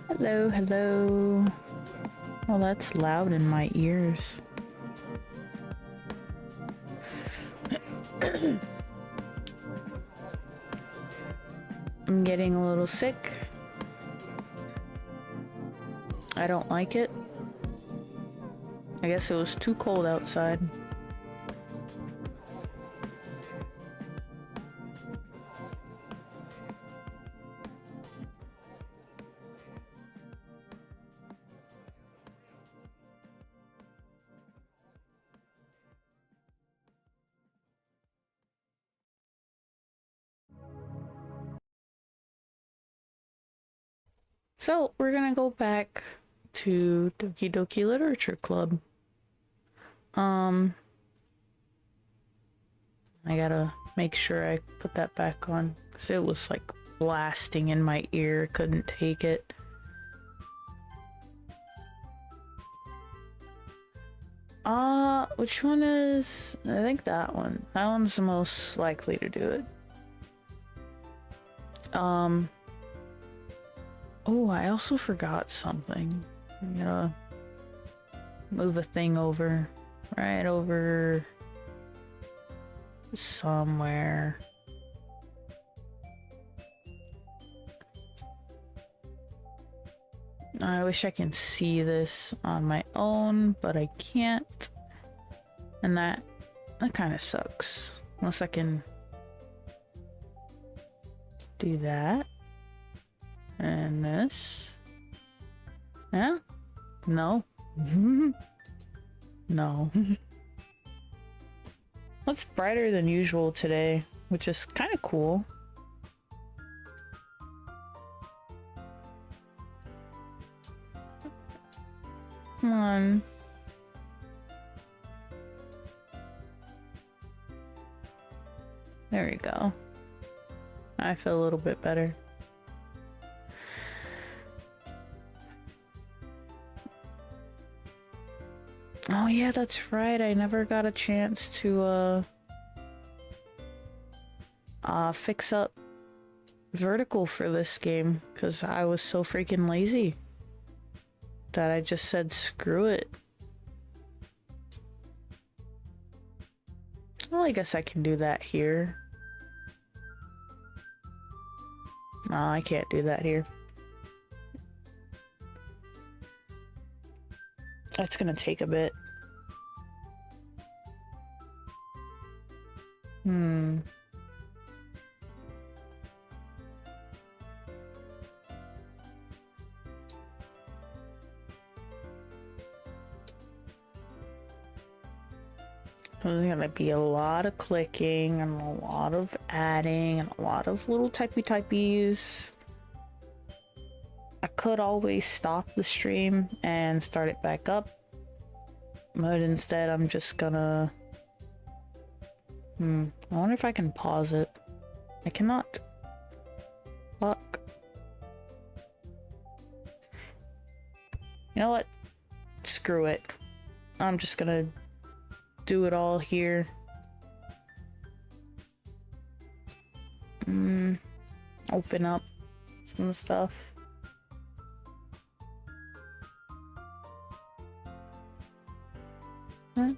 Hello, hello. Well, that's loud in my ears. I'm getting a little sick. I don't like it. I guess it was too cold outside. So, we're gonna go back to Doki Doki Literature Club. I gotta make sure I put that back on, because it was like blasting in my ear, couldn't take it. Which one is... I think that one. That one's the most likely to do it. Oh, I also forgot something. I'm gonna move a thing over. Right over... somewhere. I wish I can see this on my own, but I can't. And that kind of sucks. Unless I can do that. And this. Yeah? No. No. It's brighter than usual today, which is kind of cool. Come on. There we go. I feel a little bit better. Oh yeah, that's right. I never got a chance to fix up vertical for this game because I was so freaking lazy that I just said screw it. Well, I guess I can do that here. No, I can't do that here. That's gonna take a bit. There's gonna be a lot of clicking and a lot of adding and a lot of little typies. I could always stop the stream and start it back up, but instead I'm just gonna... I wonder if I can pause it. I cannot. Fuck. You know what? Screw it. I'm just gonna do it all here. Open up some stuff. I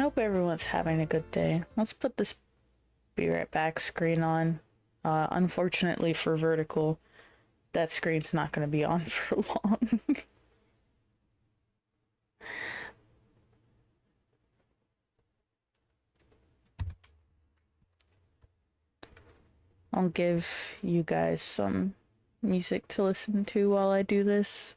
hope everyone's having a good day. Let's put this be right back screen on. Unfortunately for vertical, that screen's not going to be on for long. I'll give you guys some music to listen to while I do this.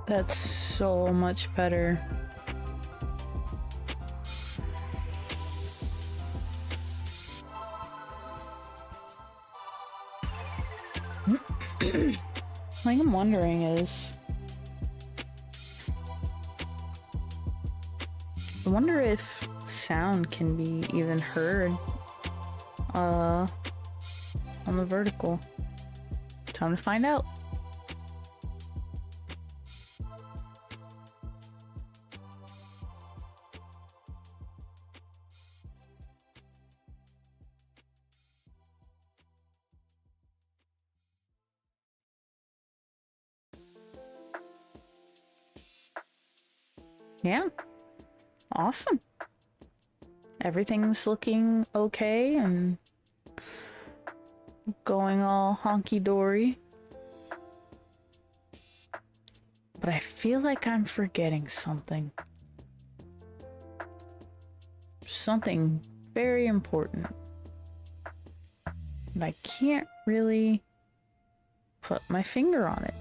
That's so much better. What I'm wondering is, I wonder if sound can be even heard on the vertical. Time to find out. Yeah, awesome. Everything's looking okay and going all honky-dory. But I feel like I'm forgetting something. Something very important. But I can't really put my finger on it.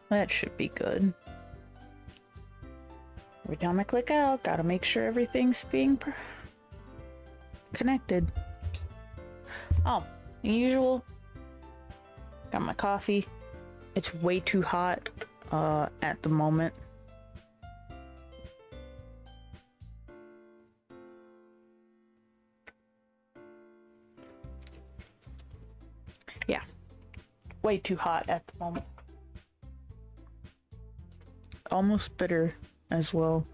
That should be good. Every time I click out, gotta make sure everything's being connected. Oh, the usual. Got my coffee. It's way too hot at the moment. Yeah, way too hot at the moment. Almost bitter as well.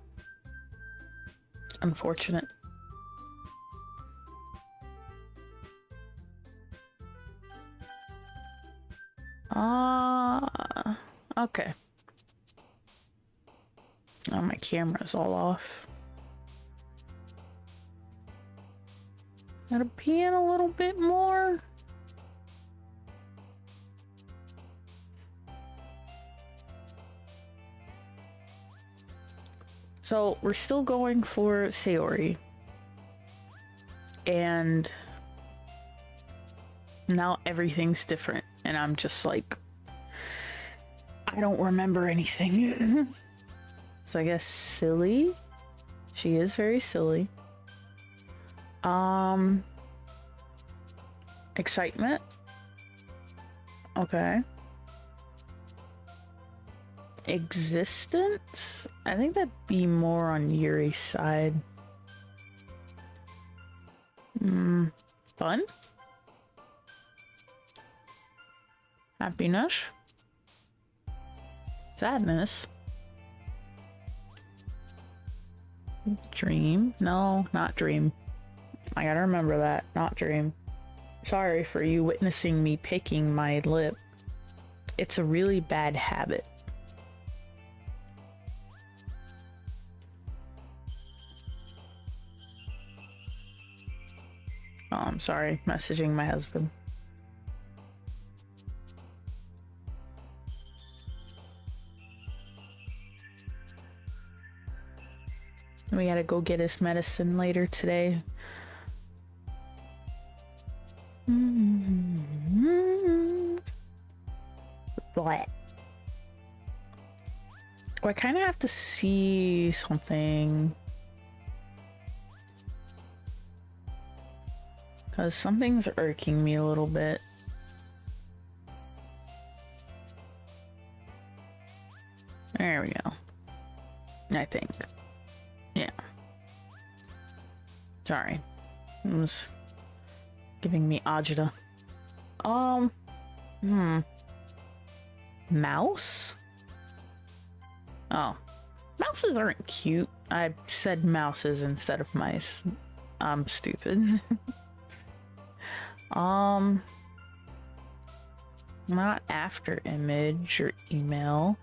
Unfortunate. Okay. Oh, my camera's all off. Gotta pan a little bit more. So we're still going for Sayori. And now everything's different. And I'm just like, I don't remember anything. So I guess silly. She is very silly. Excitement. Okay. Existence? I think that'd be more on Yuri's side. Fun? Happiness? Sadness? Dream? No, not dream. I gotta remember that. Not dream. Sorry for you witnessing me picking my lip. It's a really bad habit. Oh, I'm sorry. Messaging my husband. We gotta go get his medicine later today. What? I kind of have to see something. Because something's irking me a little bit. There we go. I think. Yeah. Sorry. It was giving me agita. Mouse? Oh. Mouses aren't cute. I said mouses instead of mice. I'm stupid. Not after image or email.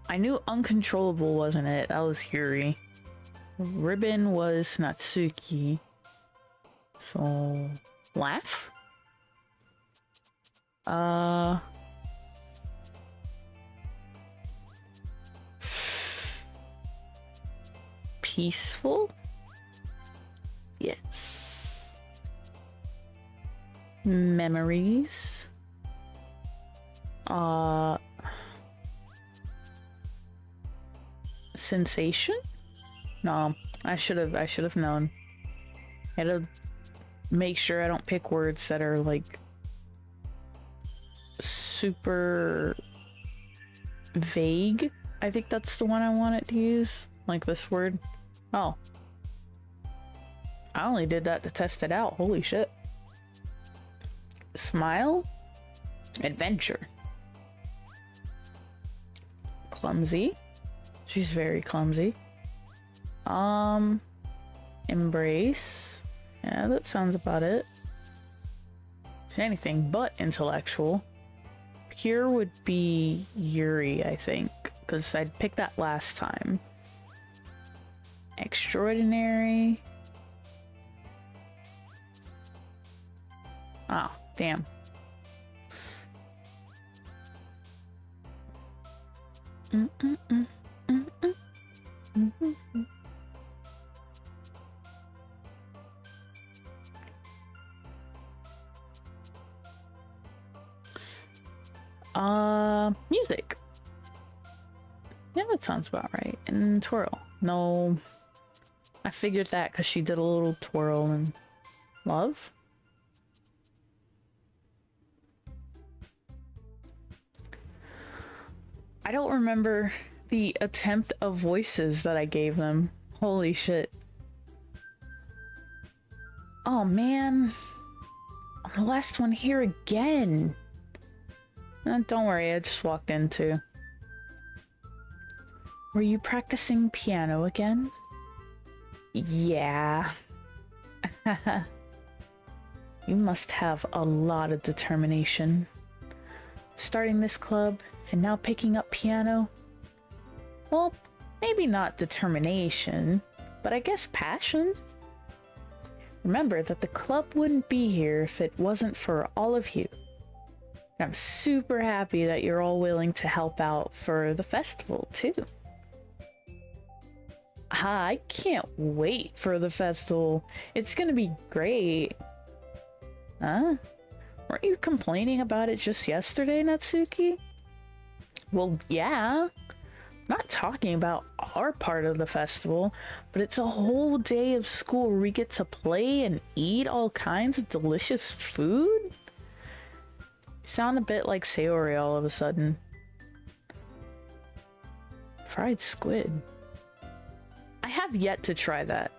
I knew uncontrollable wasn't it. That was Yuri. Ribbon was Natsuki. So, laugh? Peaceful? Yes. Memories? Sensation? No, I should have known. I had to make sure I don't pick words that are like super vague. I think that's the one I wanted to use. Like this word. Oh. I only did that to test it out. Holy shit. Smile? Adventure. Clumsy. She's very clumsy. Embrace. Yeah, that sounds about it. She's anything but intellectual. Pure would be Yuri, I think, because I'd picked that last time. Extraordinary. Oh, damn. Music. Yeah, that sounds about right. And twirl. No. I figured that because she did a little twirl and love. I don't remember the attempt of voices that I gave them. Holy shit. Oh man. I'm the last one here again. Don't worry, I just walked in too. Were you practicing piano again? Yeah. You must have a lot of determination. Starting this club and now picking up piano? Well, maybe not determination, but I guess passion. Remember that the club wouldn't be here if it wasn't for all of you. And I'm super happy that you're all willing to help out for the festival, too. I can't wait for the festival. It's gonna be great. Huh? Weren't you complaining about it just yesterday, Natsuki? Well, yeah. I'm not talking about our part of the festival, but it's a whole day of school where we get to play and eat all kinds of delicious food. You sound a bit like Sayori all of a sudden. Fried squid. I have yet to try that.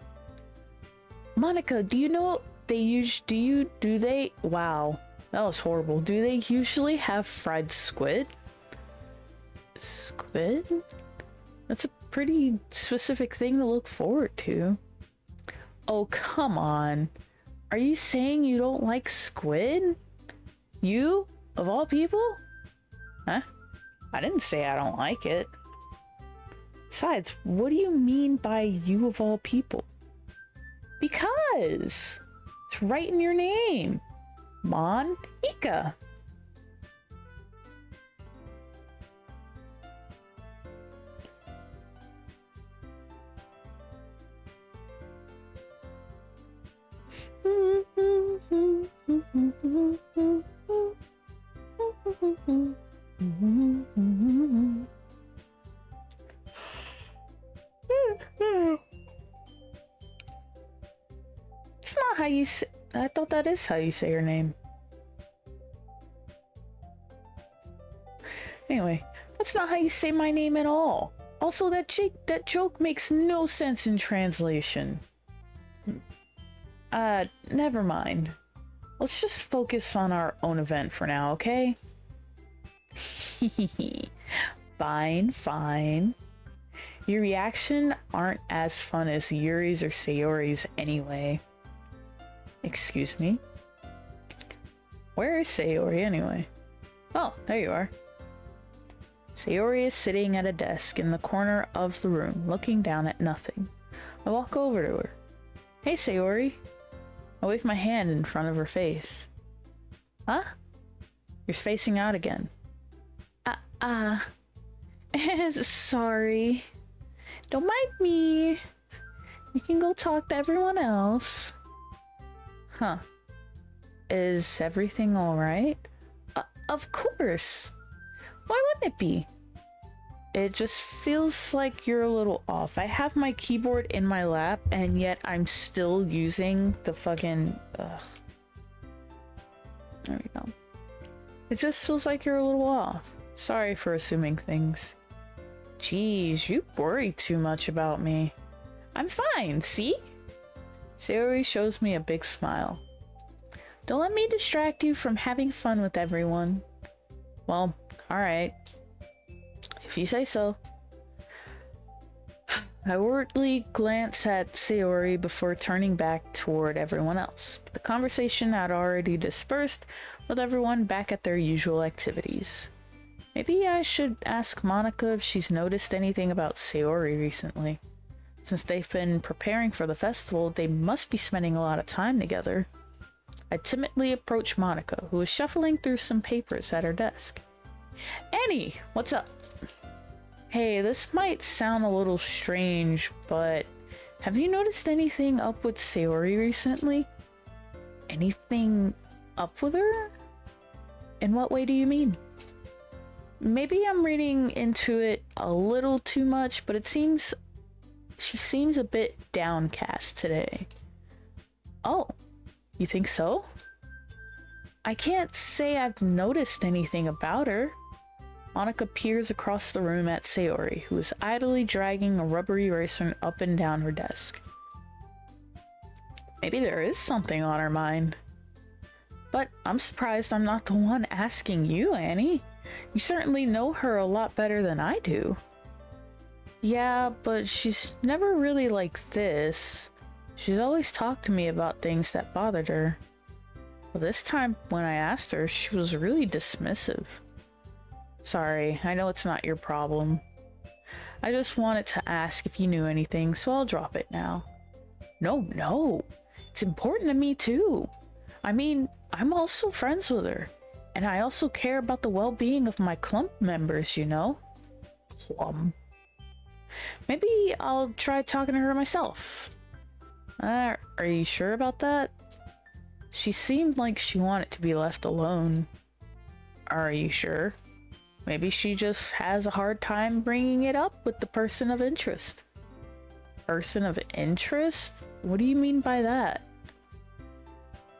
Monica, do you know what they use? Do they? Wow, that was horrible. Do they usually have fried squid? Squid? That's a pretty specific thing to look forward to. Oh, come on. Are you saying you don't like squid? You? Of all people? Huh? I didn't say I don't like it. Besides, what do you mean by you of all people? Because it's right in your name. Monica. It's not how you say. I thought that is how you say your name. Anyway, that's not how you say my name at all. Also, that joke makes no sense in translation. Never mind. Let's just focus on our own event for now, okay? Fine, fine. Your reaction aren't as fun as Yuri's or Sayori's anyway. Excuse me? Where is Sayori anyway? Oh, there you are. Sayori is sitting at a desk in the corner of the room, looking down at nothing. I walk over to her. Hey, Sayori. I wave my hand in front of her face. Huh? You're spacing out again. Sorry. Don't mind me. You can go talk to everyone else. Huh. Is everything alright? Of course. Why wouldn't it be? It just feels like you're a little off. I have my keyboard in my lap, and yet I'm still using the fucking... Ugh. There we go. It just feels like you're a little off. Sorry for assuming things. Jeez, you worry too much about me. I'm fine, see? Sayori shows me a big smile. Don't let me distract you from having fun with everyone. Well, alright. If you say so. I worriedly glance at Sayori before turning back toward everyone else. The conversation had already dispersed, with everyone back at their usual activities. Maybe I should ask Monica if she's noticed anything about Sayori recently. Since they've been preparing for the festival, they must be spending a lot of time together. I timidly approach Monica, who is shuffling through some papers at her desk. Annie, what's up? Hey, this might sound a little strange, but have you noticed anything up with Sayori recently? Anything up with her? In what way do you mean? Maybe I'm reading into it a little too much, but it seems she seems a bit downcast today. Oh, you think so? I can't say I've noticed anything about her. Monica peers across the room at Sayori, who is idly dragging a rubber eraser up and down her desk. Maybe there is something on her mind. But I'm surprised I'm not the one asking you, Annie. You certainly know her a lot better than I do. Yeah, but she's never really like this. She's always talked to me about things that bothered her. Well, this time when I asked her, she was really dismissive. Sorry, I know it's not your problem. I just wanted to ask if you knew anything, so I'll drop it now. No. It's important to me too. I mean, I'm also friends with her. And I also care about the well-being of my clump members, you know? Plum. Maybe I'll try talking to her myself. Are you sure about that? She seemed like she wanted to be left alone. Are you sure? Maybe she just has a hard time bringing it up with the person of interest. Person of interest? What do you mean by that?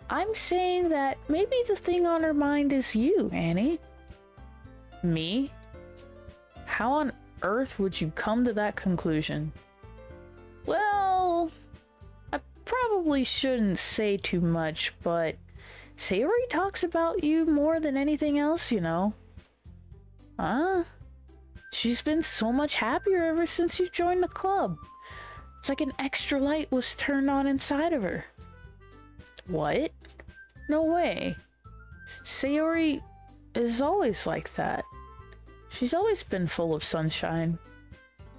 I'm saying that maybe the thing on her mind is you, Annie. Me? How on earth would you come to that conclusion? Well, I probably shouldn't say too much, but Sayori talks about you more than anything else, you know. Huh? She's been so much happier ever since you joined the club. It's like an extra light was turned on inside of her. What? No way. Sayori is always like that. She's always been full of sunshine.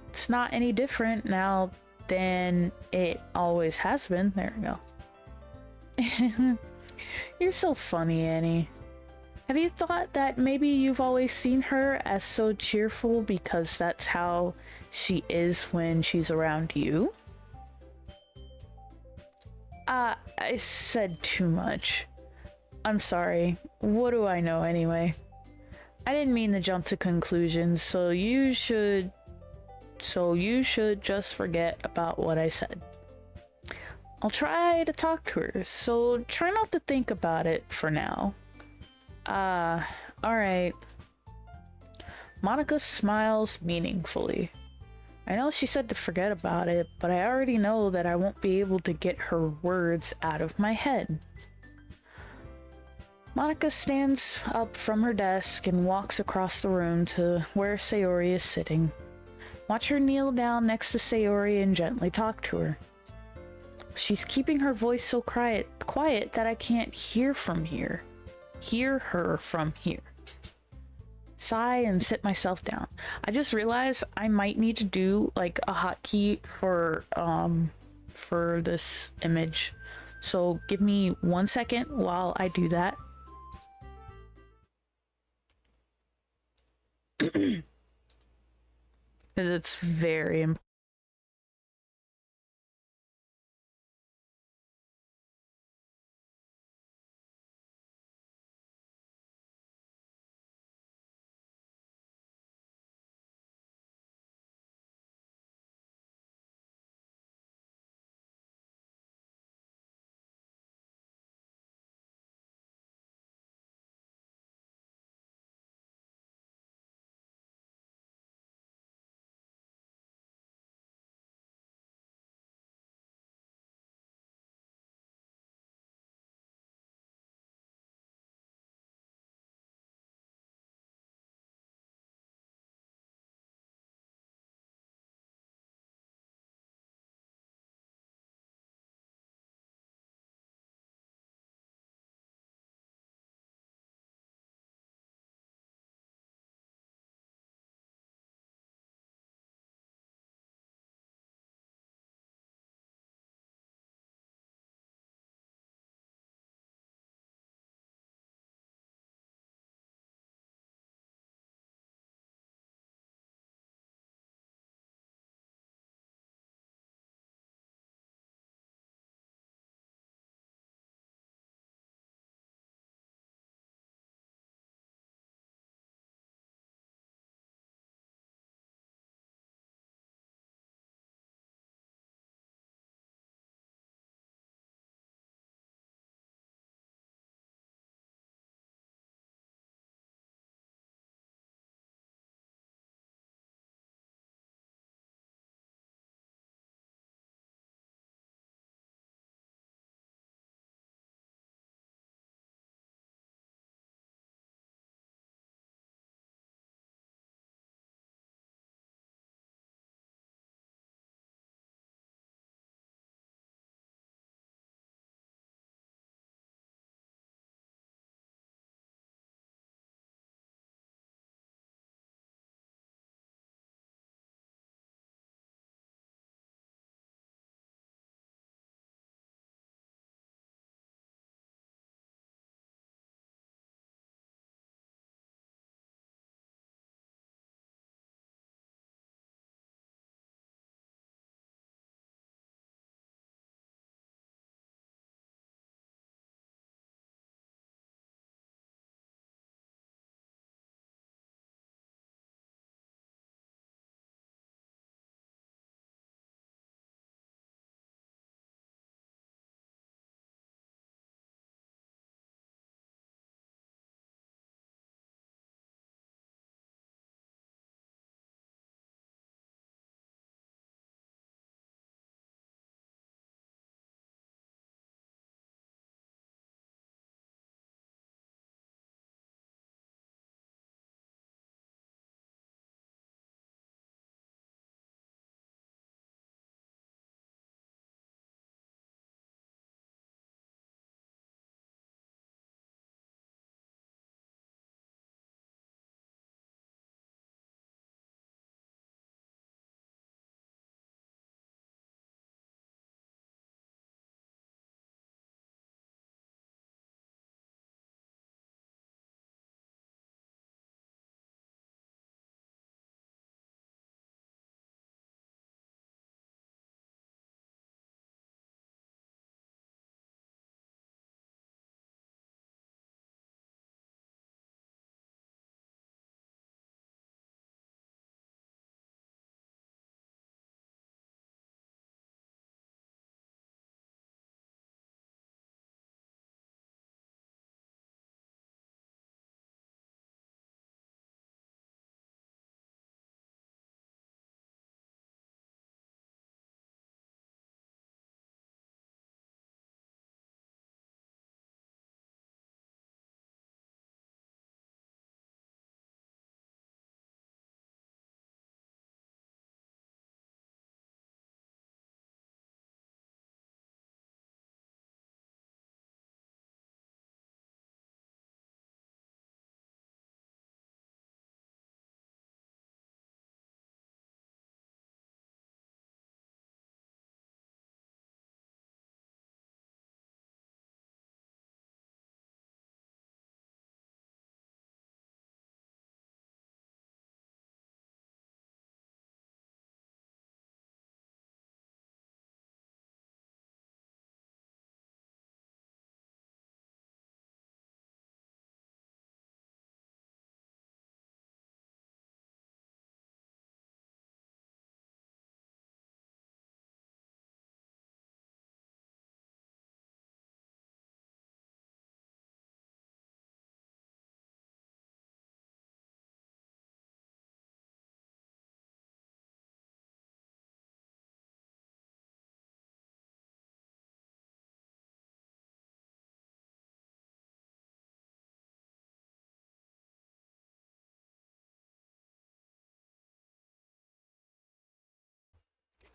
It's not any different now than it always has been. There we go. You're so funny, Annie. Have you thought that maybe you've always seen her as so cheerful because that's how she is when she's around you? I said too much. I'm sorry. What do I know anyway? I didn't mean to jump to conclusions, so you should just forget about what I said. I'll try to talk to her, so try not to think about it for now. Alright. Monica smiles meaningfully. I know she said to forget about it, but I already know that I won't be able to get her words out of my head. Monica stands up from her desk and walks across the room to where Sayori is sitting. Watch her kneel down next to Sayori and gently talk to her. She's keeping her voice so quiet that I can't hear her from here. Sigh and sit myself down. I just realized I might need to do like a hotkey for this image. So give me 1 second while I do that. Because it's very important.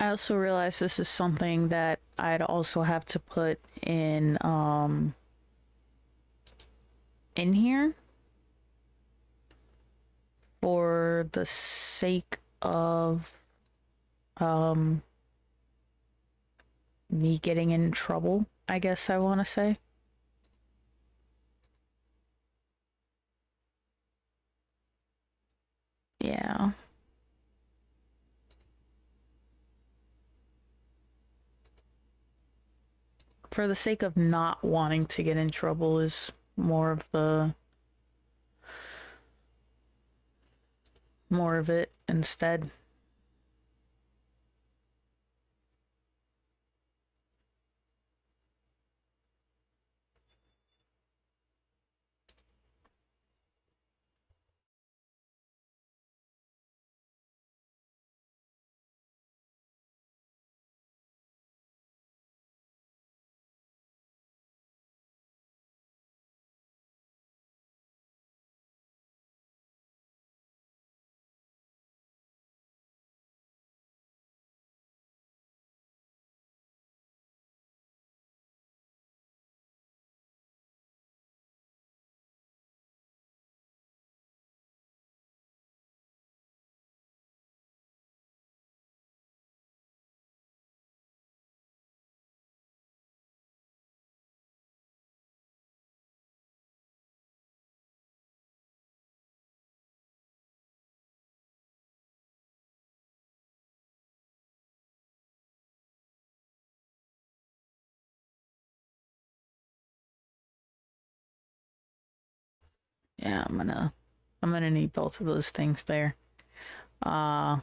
I also realized this is something that I'd also have to put in here for the sake of me getting in trouble, I guess I want to say. Yeah. For the sake of not wanting to get in trouble is more of it instead. Yeah, I'm gonna need both of those things there. Uh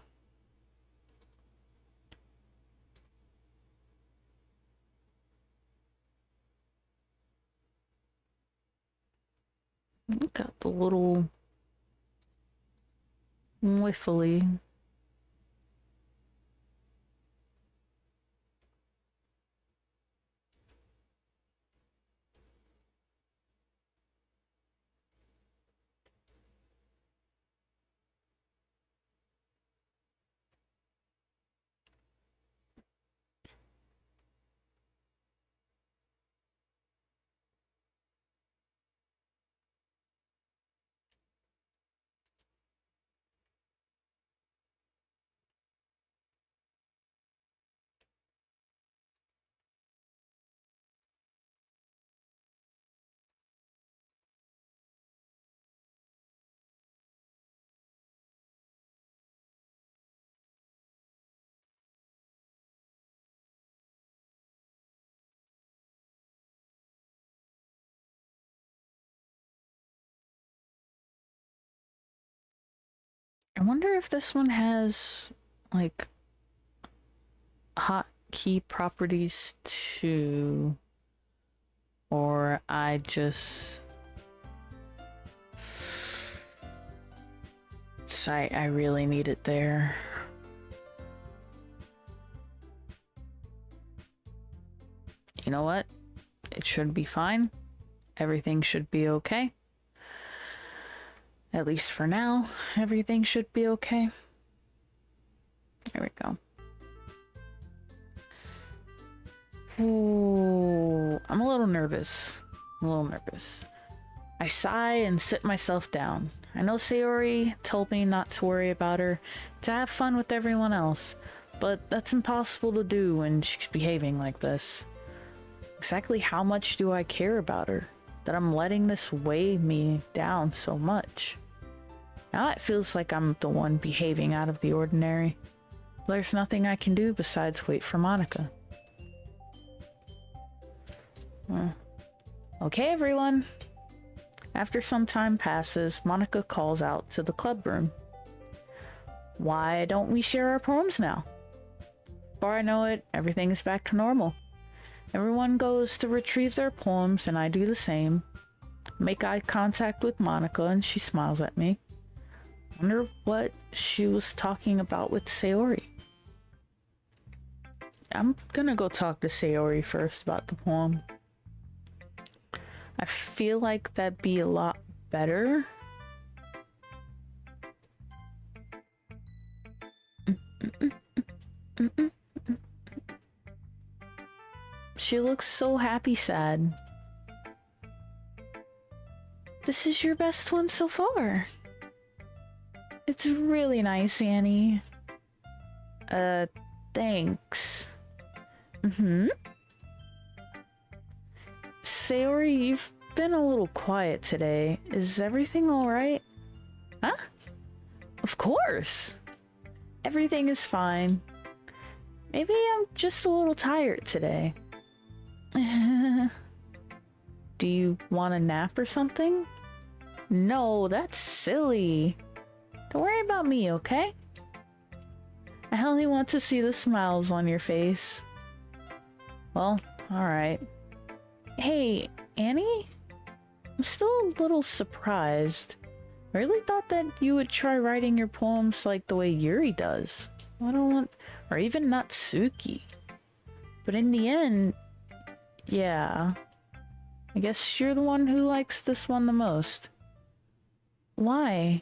got the little wiffly. I wonder if this one has like hotkey properties too, or I just I really need it there. You know what? It should be fine. Everything should be okay. At least for now, everything should be okay. There we go. Ooh, I'm a little nervous. I sigh and sit myself down. I know Sayori told me not to worry about her, to have fun with everyone else, but that's impossible to do when she's behaving like this. Exactly how much do I care about her, that I'm letting this weigh me down so much? Now it feels like I'm the one behaving out of the ordinary. There's nothing I can do besides wait for Monica. Okay, everyone. After some time passes, Monica calls out to the club room. Why don't we share our poems now? Before I know it, everything is back to normal. Everyone goes to retrieve their poems and I do the same. Make eye contact with Monica and she smiles at me. Wonder what she was talking about with Sayori. I'm gonna go talk to Sayori first about the poem. I feel like that'd be a lot better. She looks so happy sad. This is your best one so far. It's really nice, Annie. Thanks. Sayori, you've been a little quiet today. Is everything alright? Huh? Of course! Everything is fine. Maybe I'm just a little tired today. Do you want a nap or something? No, that's silly. Don't worry about me, okay? I only want to see the smiles on your face. Well, alright. Hey, Annie? I'm still a little surprised. I really thought that you would try writing your poems like the way Yuri does. I don't want... or even Natsuki. But in the end... yeah. I guess you're the one who likes this one the most. Why?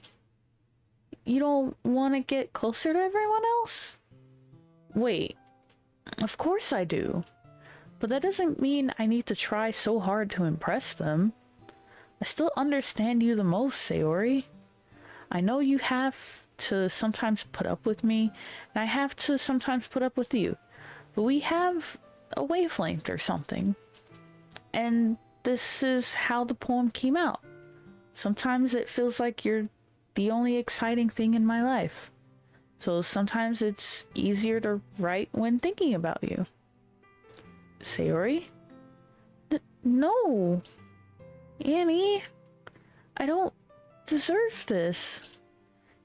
You don't want to get closer to everyone else? Wait. Of course I do. But that doesn't mean I need to try so hard to impress them. I still understand you the most, Sayori. I know you have to sometimes put up with me, and I have to sometimes put up with you. But we have a wavelength or something. And this is how the poem came out. Sometimes it feels like you're the only exciting thing in my life. So sometimes it's easier to write when thinking about you. Sayori? No! Annie! I don't deserve this.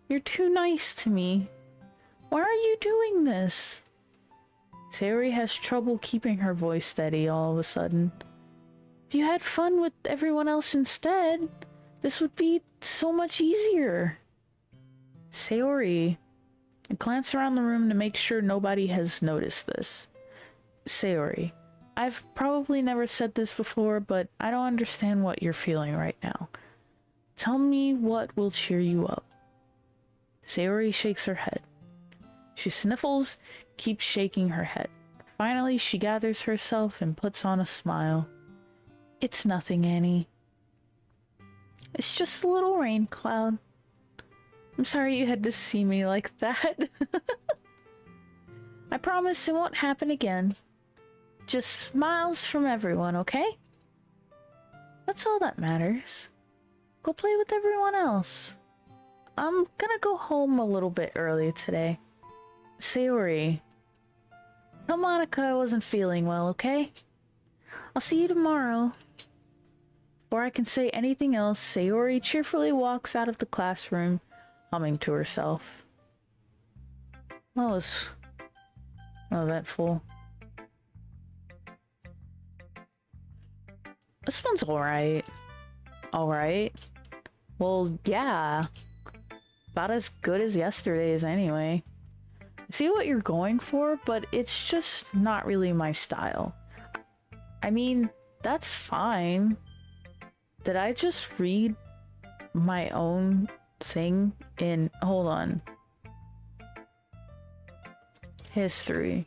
You're too nice to me. Why are you doing this? Sayori has trouble keeping her voice steady all of a sudden. If you had fun with everyone else instead, this would be so much easier. Sayori. I glance around the room to make sure nobody has noticed this. Sayori. I've probably never said this before, but I don't understand what you're feeling right now. Tell me what will cheer you up. Sayori shakes her head. She sniffles, keeps shaking her head. Finally, she gathers herself and puts on a smile. It's nothing, Annie. It's just a little rain cloud. I'm sorry you had to see me like that. I promise it won't happen again. Just smiles from everyone, okay? That's all that matters. Go play with everyone else. I'm gonna go home a little bit early today. Sayori. Tell Monica I wasn't feeling well, okay? I'll see you tomorrow. Before I can say anything else, Sayori cheerfully walks out of the classroom, humming to herself. That was uneventful. This one's alright. Alright. Well, yeah. About as good as yesterday's anyway. I see what you're going for, but it's just not really my style. I mean, that's fine. Did I just read my own thing in... hold on. History.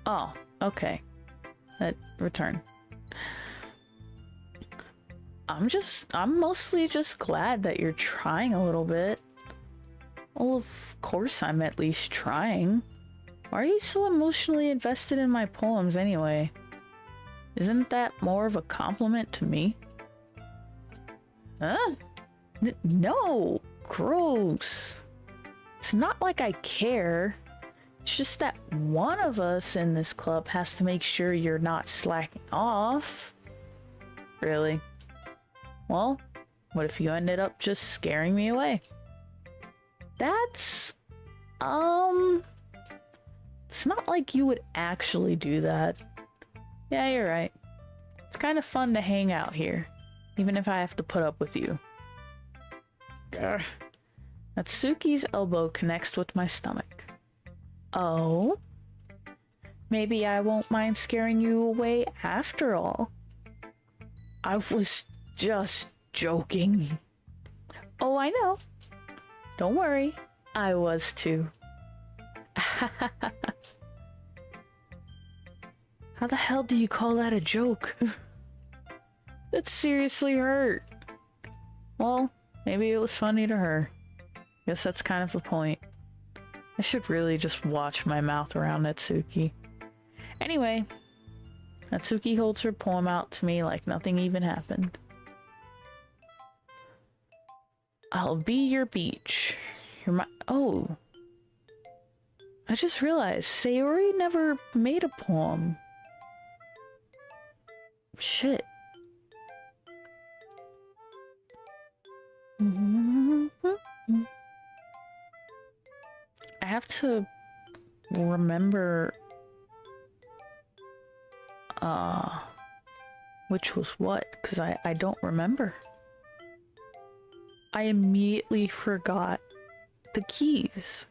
Oh, okay. Return. I'm mostly just glad that you're trying a little bit. Well, of course I'm at least trying. Why are you so emotionally invested in my poems anyway? Isn't that more of a compliment to me? Huh? No! Gross! It's not like I care. It's just that one of us in this club has to make sure you're not slacking off. Really? Well, what if you ended up just scaring me away? That's... it's not like you would actually do that. Yeah, you're right. It's kind of fun to hang out here, even if I have to put up with you. Grr. Natsuki's elbow connects with my stomach. Oh? Maybe I won't mind scaring you away after all. I was just joking. Oh, I know. Don't worry, I was too. How the hell do you call that a joke? That seriously hurt. Well, maybe it was funny to her. Guess that's kind of the point. I should really just watch my mouth around Natsuki. Anyway, Natsuki holds her poem out to me like nothing even happened. I'll be your beach. You're my— oh. I just realized Sayori never made a poem. Shit. I have to remember which was what, because I don't remember. I immediately forgot the keys.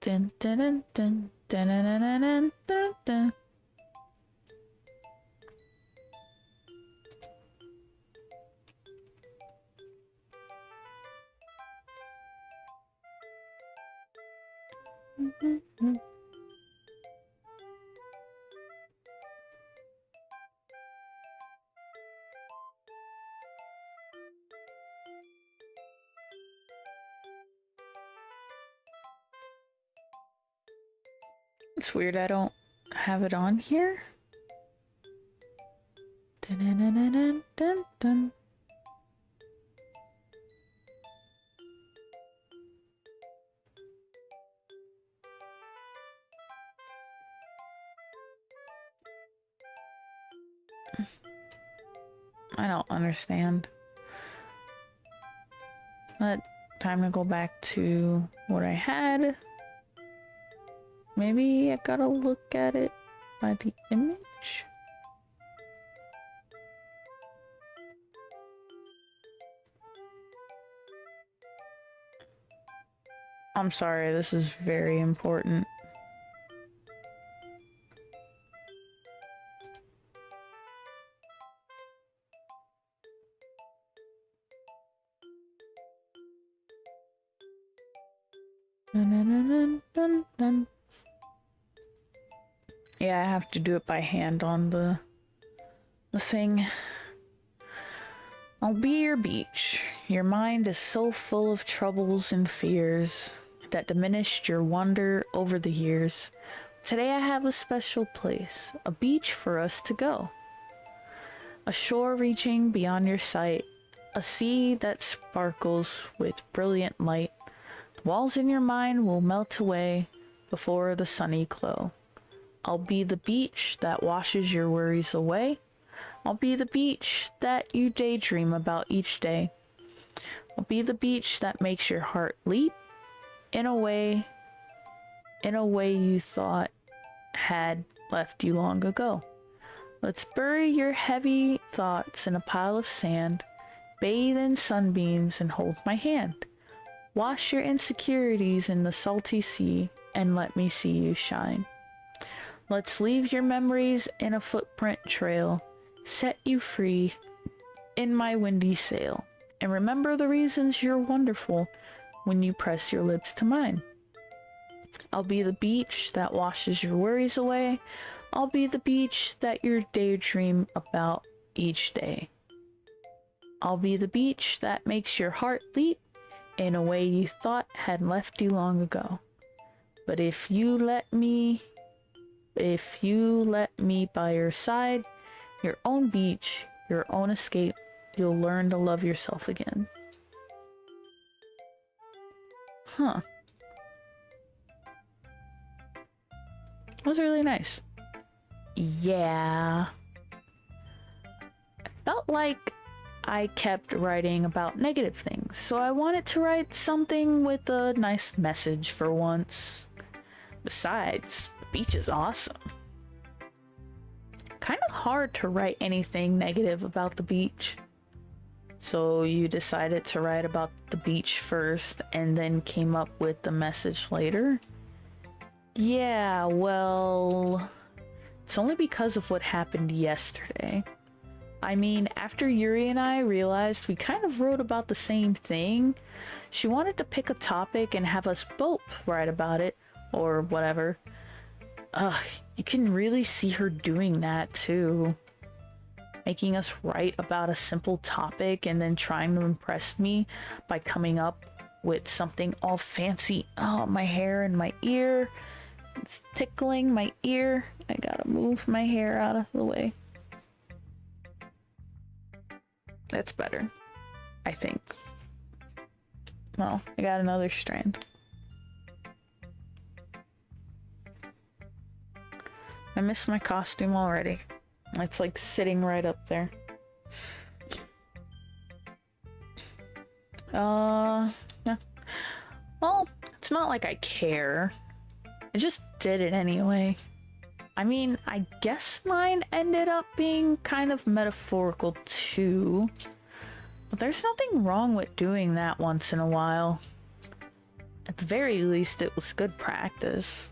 Dun, dun, dun, dun, dun, dun, dun, dun, dun, dun. It's weird I don't have it on here. Dun, dun, dun, dun, dun, dun, dun. I don't understand. But time to go back to what I had. Maybe I gotta look at it by the image. I'm sorry, this is very important. Dun, dun, dun, dun, dun. Yeah, I have to do it by hand on the thing. I'll be your beach. Your mind is so full of troubles and fears that diminished your wonder over the years. Today I have a special place, a beach for us to go. A shore reaching beyond your sight, a sea that sparkles with brilliant light. The walls in your mind will melt away before the sunny glow. I'll be the beach that washes your worries away. I'll be the beach that you daydream about each day. I'll be the beach that makes your heart leap in a way you thought had left you long ago. Let's bury your heavy thoughts in a pile of sand, bathe in sunbeams and hold my hand. Wash your insecurities in the salty sea and let me see you shine. Let's leave your memories in a footprint trail, set you free in my windy sail, and remember the reasons you're wonderful when you press your lips to mine. I'll be the beach that washes your worries away. I'll be the beach that you daydream about each day. I'll be the beach that makes your heart leap in a way you thought had left you long ago. But if you let me by your side, your own beach, your own escape, you'll learn to love yourself again. Huh. That was really nice. Yeah. I felt like I kept writing about negative things, so I wanted to write something with a nice message for once. Besides, the beach is awesome. Kind of hard to write anything negative about the beach. So you decided to write about the beach first and then came up with the message later? Yeah, well, it's only because of what happened yesterday. I mean, after Yuri and I realized we kind of wrote about the same thing, she wanted to pick a topic and have us both write about it, or whatever. You can really see her doing that too. Making us write about a simple topic and then trying to impress me by coming up with something all fancy. Oh, my hair and my ear. It's tickling my ear. I gotta move my hair out of the way. That's better, I think. Well, I got another strand. I miss my costume already. It's like sitting right up there. Yeah. Well, it's not like I care. I just did it anyway. I mean, I guess mine ended up being kind of metaphorical too. But there's nothing wrong with doing that once in a while. At the very least, it was good practice.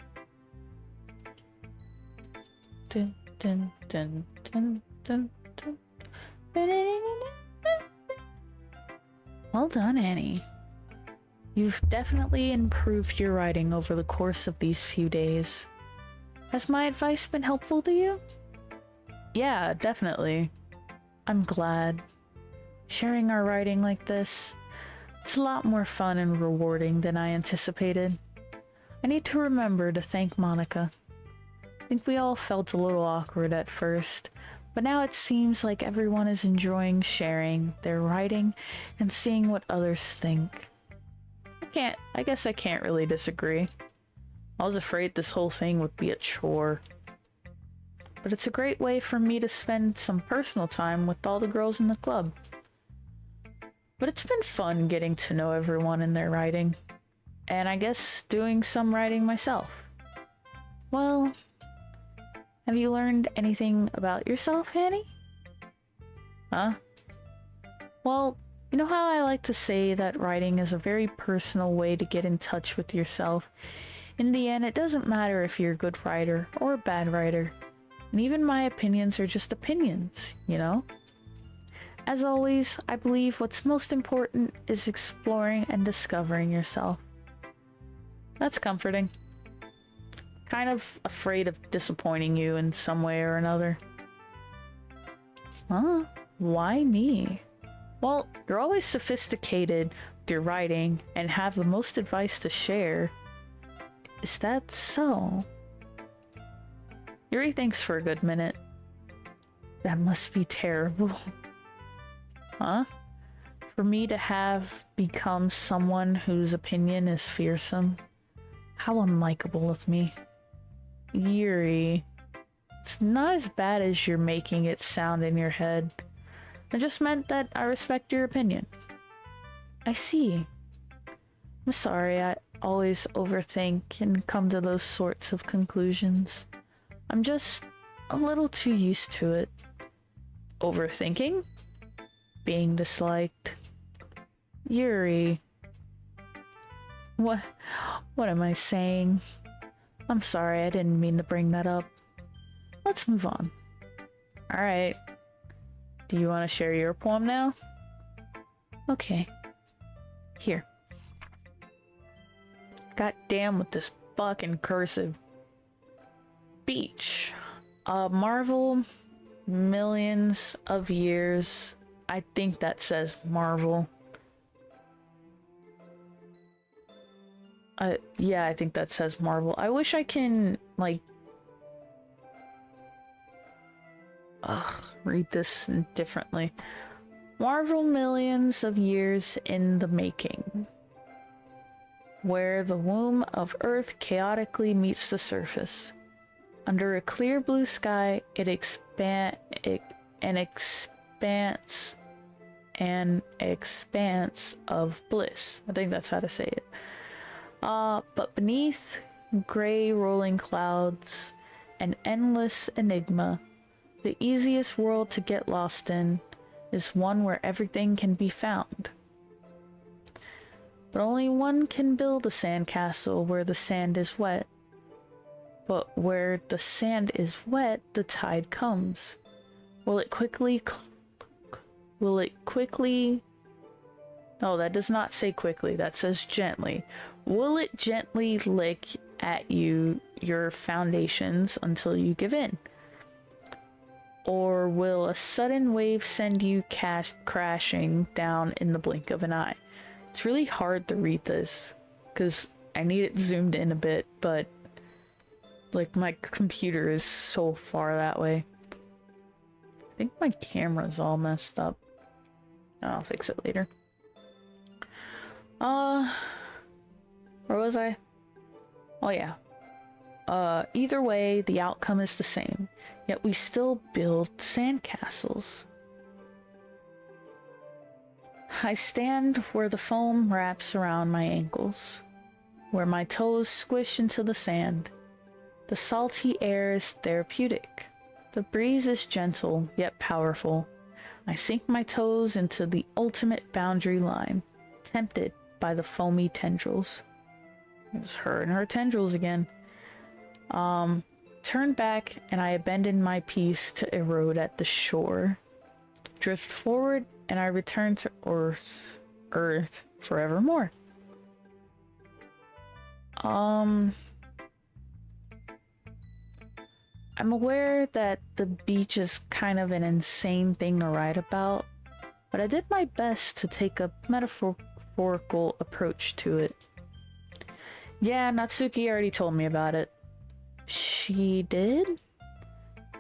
Dun, dun, dun, dun, dun, dun. Well done, Annie. You've definitely improved your writing over the course of these few days. Has my advice been helpful to you? Yeah, definitely. I'm glad. Sharing our writing like this, it's a lot more fun and rewarding than I anticipated. I need to remember to thank Monica. I think we all felt a little awkward at first, but now it seems like everyone is enjoying sharing their writing and seeing what others think. I guess I can't really disagree. I was afraid this whole thing would be a chore. But it's a great way for me to spend some personal time with all the girls in the club. But it's been fun getting to know everyone in their writing. And I guess doing some writing myself. Well, have you learned anything about yourself, Annie? Huh? Well, you know how I like to say that writing is a very personal way to get in touch with yourself. In the end, it doesn't matter if you're a good writer or a bad writer. And even my opinions are just opinions, you know? As always, I believe what's most important is exploring and discovering yourself. That's comforting. Kind of afraid of disappointing you in some way or another. Huh? Why me? Well, you're always sophisticated with your writing and have the most advice to share. Is that so? Yuri thinks for a good minute. That must be terrible. Huh? For me to have become someone whose opinion is fearsome? How unlikable of me. Yuri, it's not as bad as you're making it sound in your head. I just meant that I respect your opinion. I see. I'm sorry I always overthink and come to those sorts of conclusions. I'm just a little too used to it. Overthinking? Being disliked. Yuri. What am I saying? I'm sorry, I didn't mean to bring that up. Let's move on. Alright. Do you want to share your poem now? Okay. Here. God damn with this fucking cursive. Beach. Marvel. Millions of years. I think that says Marvel. Yeah, I think that says Marvel. I wish I can, like... read this differently. Marvel millions of years in the making. Where the womb of Earth chaotically meets the surface. Under a clear blue sky, an expanse of bliss. I think that's how to say it. But beneath gray rolling clouds, an endless enigma. The easiest world to get lost in is one where everything can be found. But only one can build a sandcastle where the sand is wet. but where the sand is wet, the tide comes. Will it quickly... No, that does not say quickly. That says gently. Will it gently lick at your foundations until you give in? Or will a sudden wave send you crashing down in the blink of an eye? It's really hard to read this because I need it zoomed in a bit, but like my computer is so far that way. I think my camera's all messed up. I'll fix it later. Where was I? Oh yeah. Either way, the outcome is the same, yet we still build sandcastles. I stand where the foam wraps around my ankles, where my toes squish into the sand. The salty air is therapeutic. The breeze is gentle, yet powerful. I sink my toes into the ultimate boundary line, tempted by the foamy tendrils. It was her and her tendrils again. Turn back, and I abandon my piece to erode at the shore. Drift forward, and I return to Earth forevermore. I'm aware that the beach is kind of an insane thing to write about, but I did my best to take a metaphorical approach to it. Yeah, Natsuki already told me about it. She did?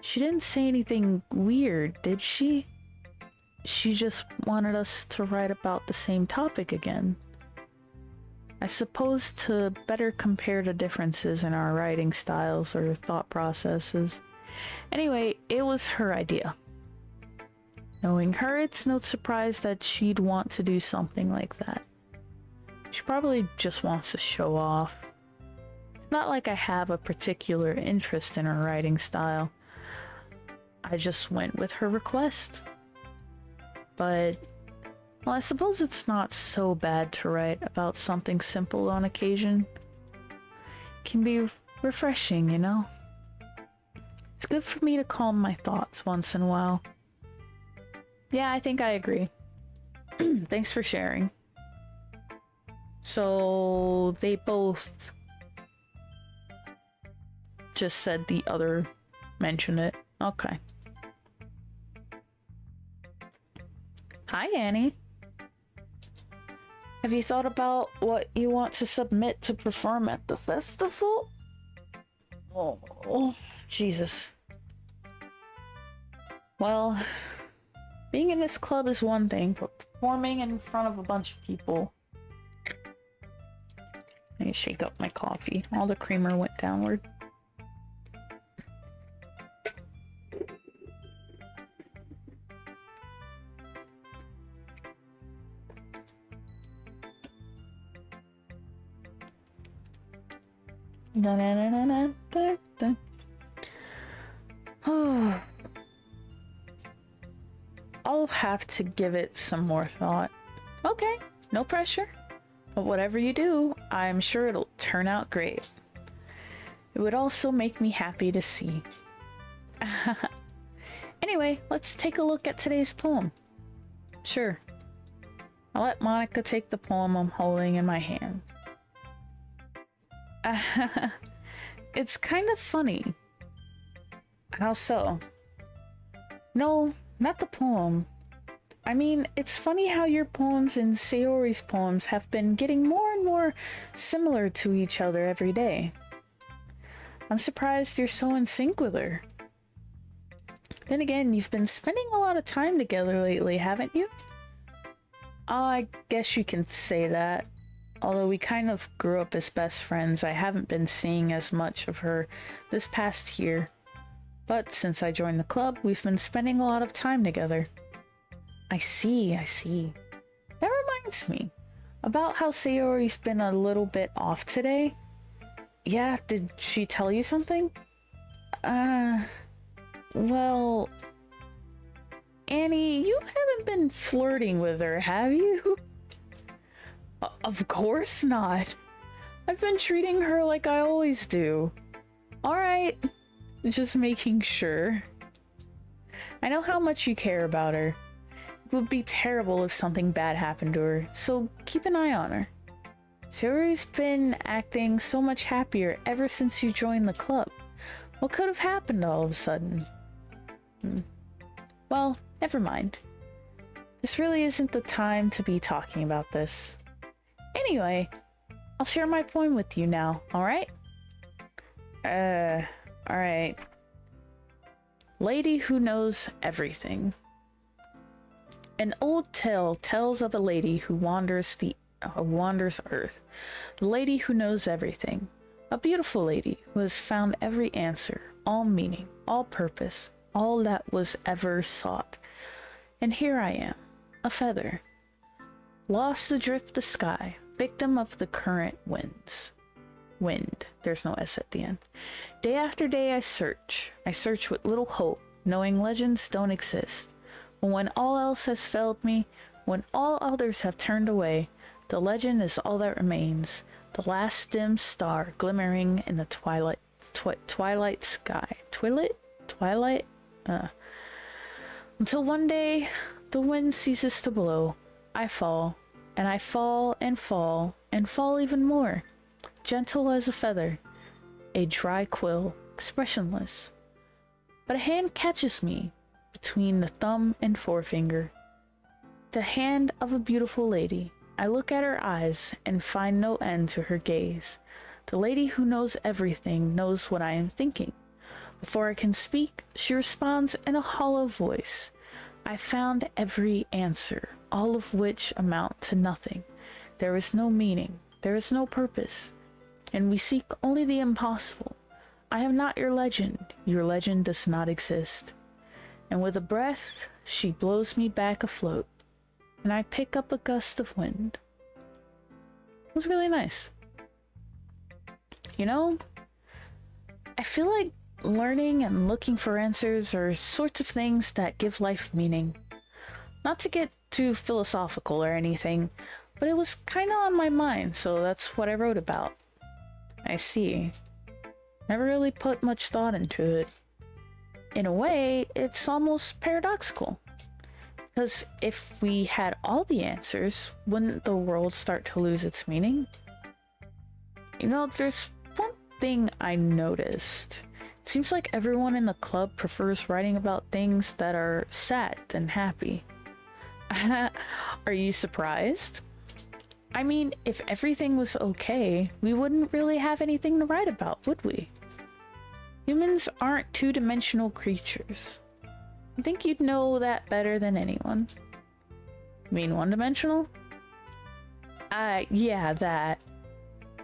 She didn't say anything weird, did she? She just wanted us to write about the same topic again. I suppose to better compare the differences in our writing styles or thought processes. Anyway, it was her idea. Knowing her, it's no surprise that she'd want to do something like that. She probably just wants to show off. It's not like I have a particular interest in her writing style. I just went with her request. But, well, I suppose it's not so bad to write about something simple on occasion. It can be refreshing, you know? It's good for me to calm my thoughts once in a while. Yeah, I think I agree. Thanks for sharing. So, they both just said the other mentioned it. Okay. Hi, Annie. Have you thought about what you want to submit to perform at the festival? Oh, Jesus. Well, being in this club is one thing, but performing in front of a bunch of people... I need to shake up my coffee. All the creamer went downward. I'll have to give it some more thought. Okay, no pressure. But whatever you do, I'm sure it'll turn out great. It would also make me happy to see. Anyway, let's take a look at today's poem. Sure. I'll let Monica take the poem I'm holding in my hand. It's kind of funny. How so? No, not the poem. I mean, it's funny how your poems and Sayori's poems have been getting more and more similar to each other every day. I'm surprised you're so in sync with her. Then again, you've been spending a lot of time together lately, haven't you? I guess you can say that. Although we kind of grew up as best friends, I haven't been seeing as much of her this past year. But since I joined the club, we've been spending a lot of time together. I see. That reminds me. About how Sayori's been a little bit off today. Yeah, did she tell you something? Well... Annie, you haven't been flirting with her, have you? Of course not. I've been treating her like I always do. Alright. Just making sure. I know how much you care about her. It would be terrible if something bad happened to her, so keep an eye on her. Sayori's been acting so much happier ever since you joined the club. What could have happened all of a sudden? Well, never mind. This really isn't the time to be talking about this. Anyway, I'll share my point with you now, alright? Alright. Lady who knows everything. An old tale tells of a lady who wanders Earth. The lady who knows everything. A beautiful lady who has found every answer, all meaning, all purpose, all that was ever sought. And here I am, a feather, lost adrift the sky, victim of the current winds. Wind, there's no S at the end. Day after day I search with little hope, knowing legends don't exist. But when all else has failed me, when all others have turned away, the legend is all that remains, the last dim star glimmering in the twilight sky. Twilight? Until one day, the wind ceases to blow. I fall, and I fall and fall, and fall even more. Gentle as a feather, a dry quill, expressionless. But a hand catches me between the thumb and forefinger. The hand of a beautiful lady. I look at her eyes and find no end to her gaze. The lady who knows everything knows what I am thinking. Before I can speak, she responds in a hollow voice. I found every answer, all of which amount to nothing. There is no meaning, there is no purpose, and we seek only the impossible. I am not your legend does not exist. And with a breath, she blows me back afloat, and I pick up a gust of wind. It was really nice. You know, I feel like learning and looking for answers are sorts of things that give life meaning. Not to get too philosophical or anything, but it was kind of on my mind, so that's what I wrote about. I see. Never really put much thought into it. In a way, it's almost paradoxical. Because if we had all the answers, wouldn't the world start to lose its meaning? You know, there's one thing I noticed. It seems like everyone in the club prefers writing about things that are sad than happy. Are you surprised? I mean, if everything was okay, we wouldn't really have anything to write about, would we? Humans aren't two-dimensional creatures. I think you'd know that better than anyone. You mean one-dimensional? Yeah, that.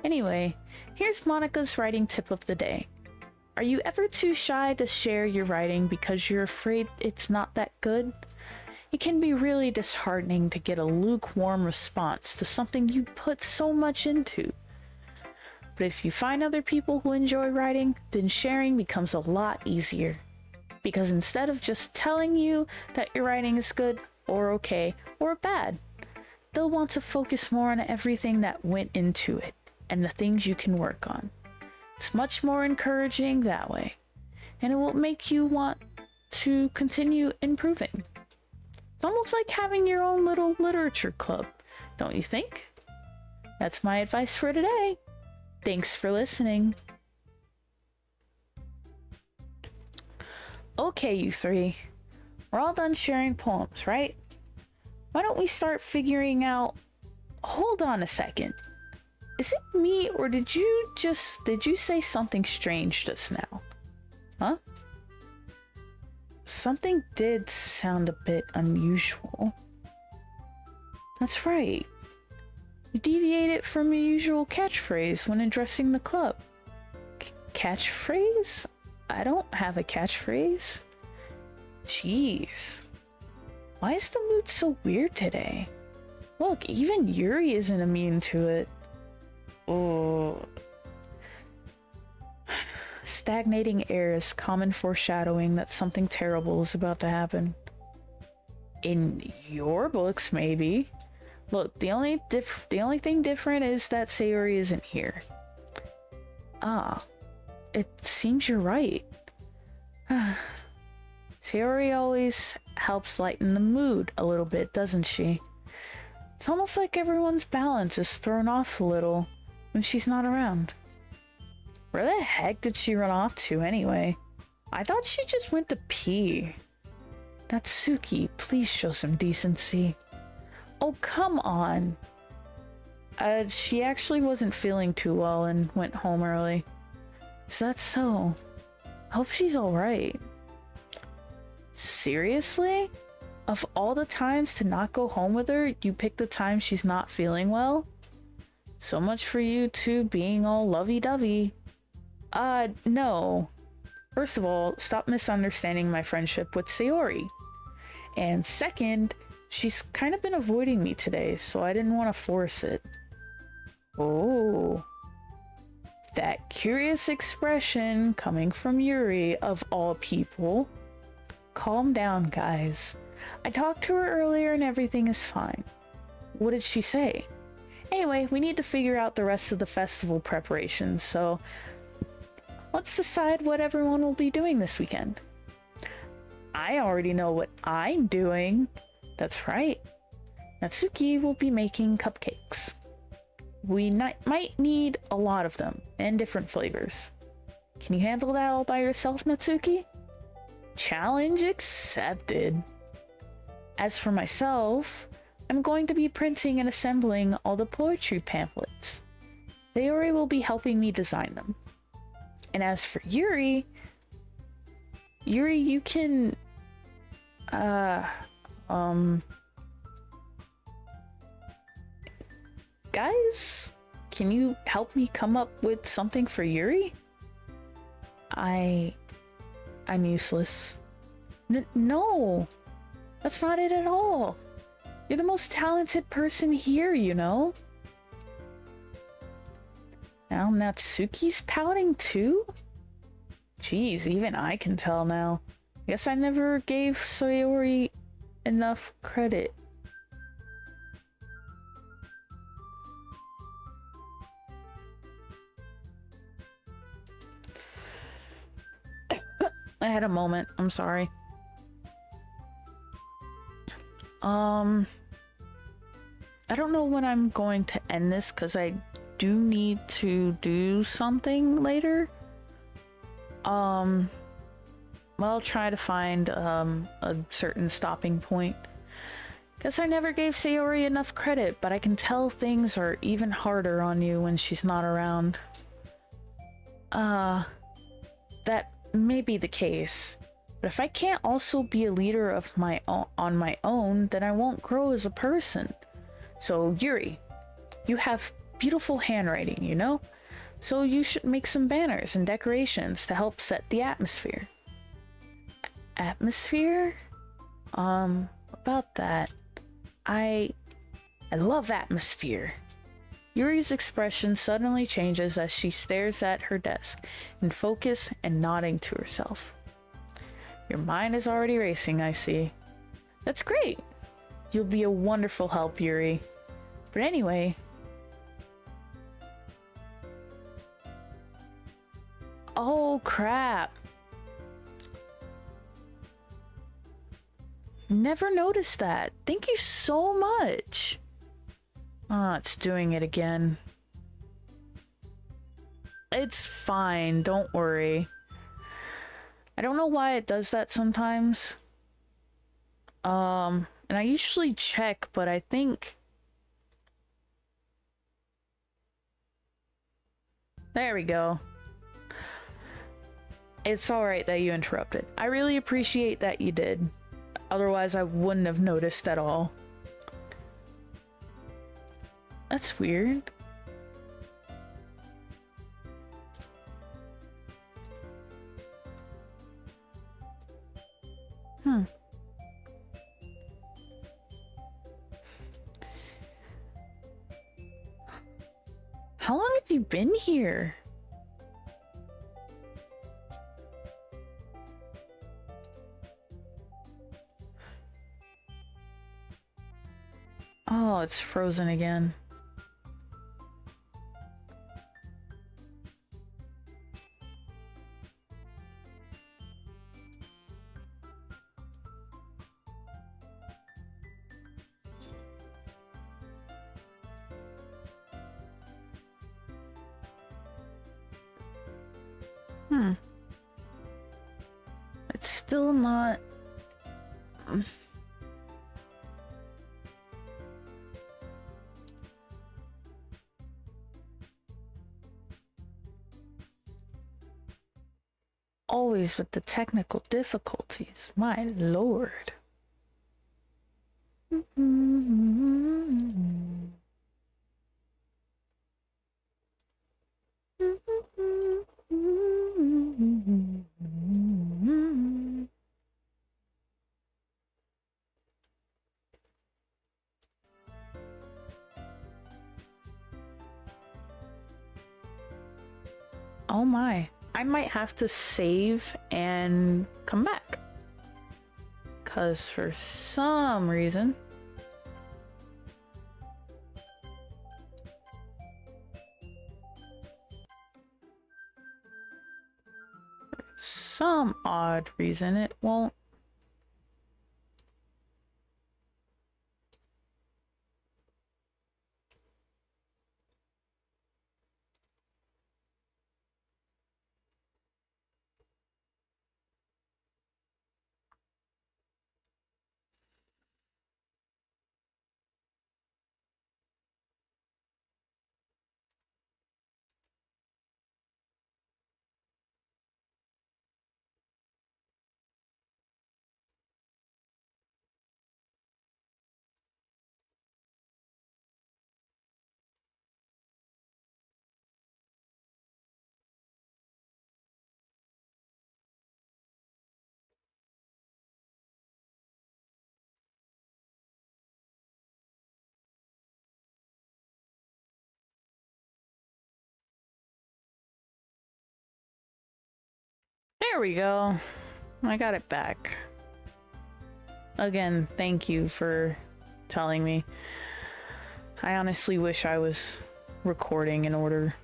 Anyway, here's Monica's writing tip of the day. Are you ever too shy to share your writing because you're afraid it's not that good? It can be really disheartening to get a lukewarm response to something you put so much into. But if you find other people who enjoy writing, then sharing becomes a lot easier. Because instead of just telling you that your writing is good, or okay, or bad, they'll want to focus more on everything that went into it, and the things you can work on. It's much more encouraging that way, and it will make you want to continue improving. It's almost like having your own little literature club, don't you think? That's my advice for today. Thanks for listening. Okay, you three. We're all done sharing poems, right? Why don't we start figuring out... Hold on a second. Is it me, or did you say something strange just now? Huh? Something did sound a bit unusual. That's right. You deviated from your usual catchphrase when addressing the club. Catchphrase? I don't have a catchphrase. Jeez. Why is the mood so weird today? Look, even Yuri isn't immune to it. Oh. Stagnating air is common foreshadowing that something terrible is about to happen. In your books, maybe. Look, the only thing different is that Sayori isn't here. Ah. it seems you're right. Sayori always helps lighten the mood a little bit, doesn't she? It's almost like everyone's balance is thrown off a little when she's not around. Where the heck did she run off to anyway? I thought she just went to pee. Natsuki, please show some decency. Oh, come on. She actually wasn't feeling too well and went home early. Is that so? I hope she's alright. Seriously? Of all the times to not go home with her, you pick the time she's not feeling well? So much for you two being all lovey-dovey. No. First of all, stop misunderstanding my friendship with Sayori. And second, she's kind of been avoiding me today, so I didn't want to force it. Oh. That curious expression coming from Yuri, of all people. Calm down, guys. I talked to her earlier and everything is fine. What did she say? Anyway, we need to figure out the rest of the festival preparations, so let's decide what everyone will be doing this weekend. I already know what I'm doing. That's right. Natsuki will be making cupcakes. We might need a lot of them, and different flavors. Can you handle that all by yourself, Natsuki? Challenge accepted. As for myself, I'm going to be printing and assembling all the poetry pamphlets. Sayori will be helping me design them. And as for Yuri, you can, guys, can you help me come up with something for Yuri? I'm useless. No, that's not it at all. You're the most talented person here, you know? Now Natsuki's pouting too? Jeez, even I can tell now. Guess I never gave Sayori enough credit. I had a moment. I'm sorry. I don't know when I'm going to end this because I do need to do something later. Well, I'll try to find a certain stopping point. Guess I never gave Sayori enough credit, but I can tell things are even harder on you when she's not around. That may be the case, but if I can't also be a leader of on my own, then I won't grow as a person. So Yuri, you have beautiful handwriting, you know? So you should make some banners and decorations to help set the atmosphere. Atmosphere? About that. I love atmosphere. Yuri's expression suddenly changes as she stares at her desk in focus and nodding to herself. Your mind is already racing, I see. That's great. You'll be a wonderful help, Yuri. But anyway... Oh, crap. Never noticed that. Thank you so much. Ah, it's doing it again. It's fine, don't worry. I don't know why it does that sometimes. And I usually check, but I think... There we go. It's alright that you interrupted. I really appreciate that you did. Otherwise, I wouldn't have noticed at all. That's weird. How long have you been here? Oh, it's frozen again. It's still not... Always with the technical difficulties, my lord. Oh my. I might have to save and come back. Because for some reason... some odd reason it won't. There we go. I got it back. Again, thank you for telling me. I honestly wish I was recording in order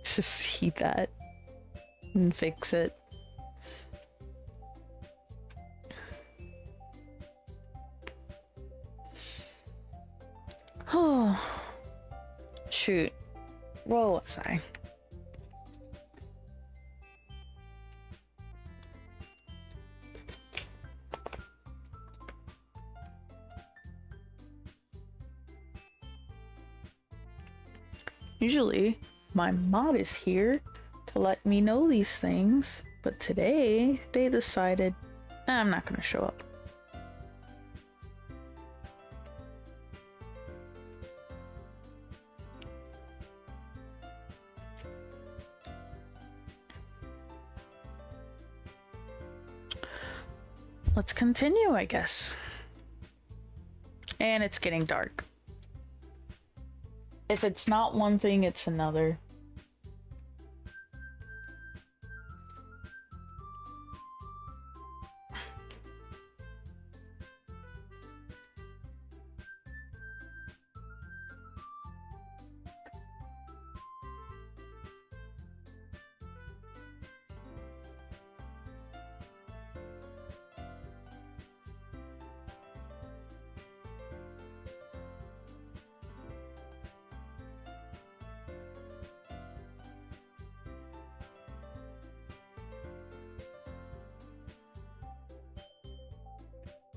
to see that and fix it. Oh, shoot. Where was I? Usually, my mod is here to let me know these things, but today they decided I'm not gonna show up. Let's continue, I guess. And it's getting dark. If it's not one thing, it's another.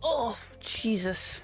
Oh, Jesus.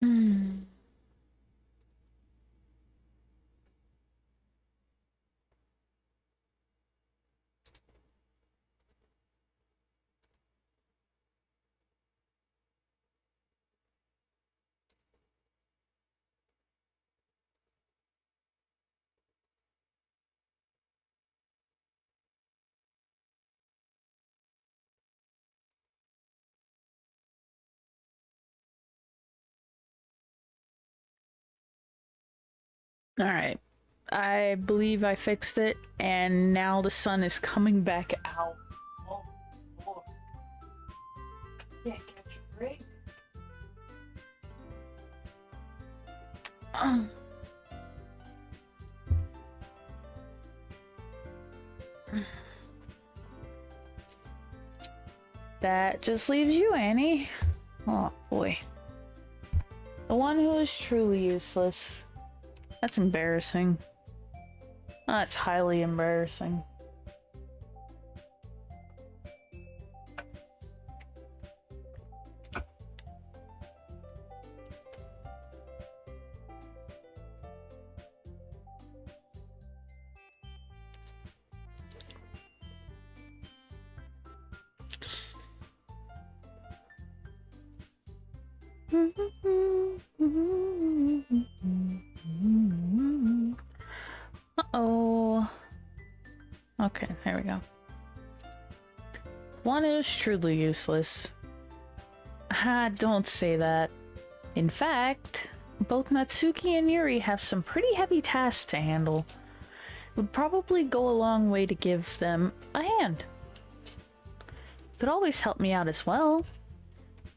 Hmm. All right. I believe I fixed it, and now the sun is coming back out. Oh, Lord. Can't catch a break. That just leaves you, Annie. Oh, boy. The one who is truly useless. That's embarrassing. That's highly embarrassing. Uh-oh. Okay, there we go. One is truly useless. Ah, don't say that. In fact, both Natsuki and Yuri have some pretty heavy tasks to handle. It would probably go a long way to give them a hand. You could always help me out as well.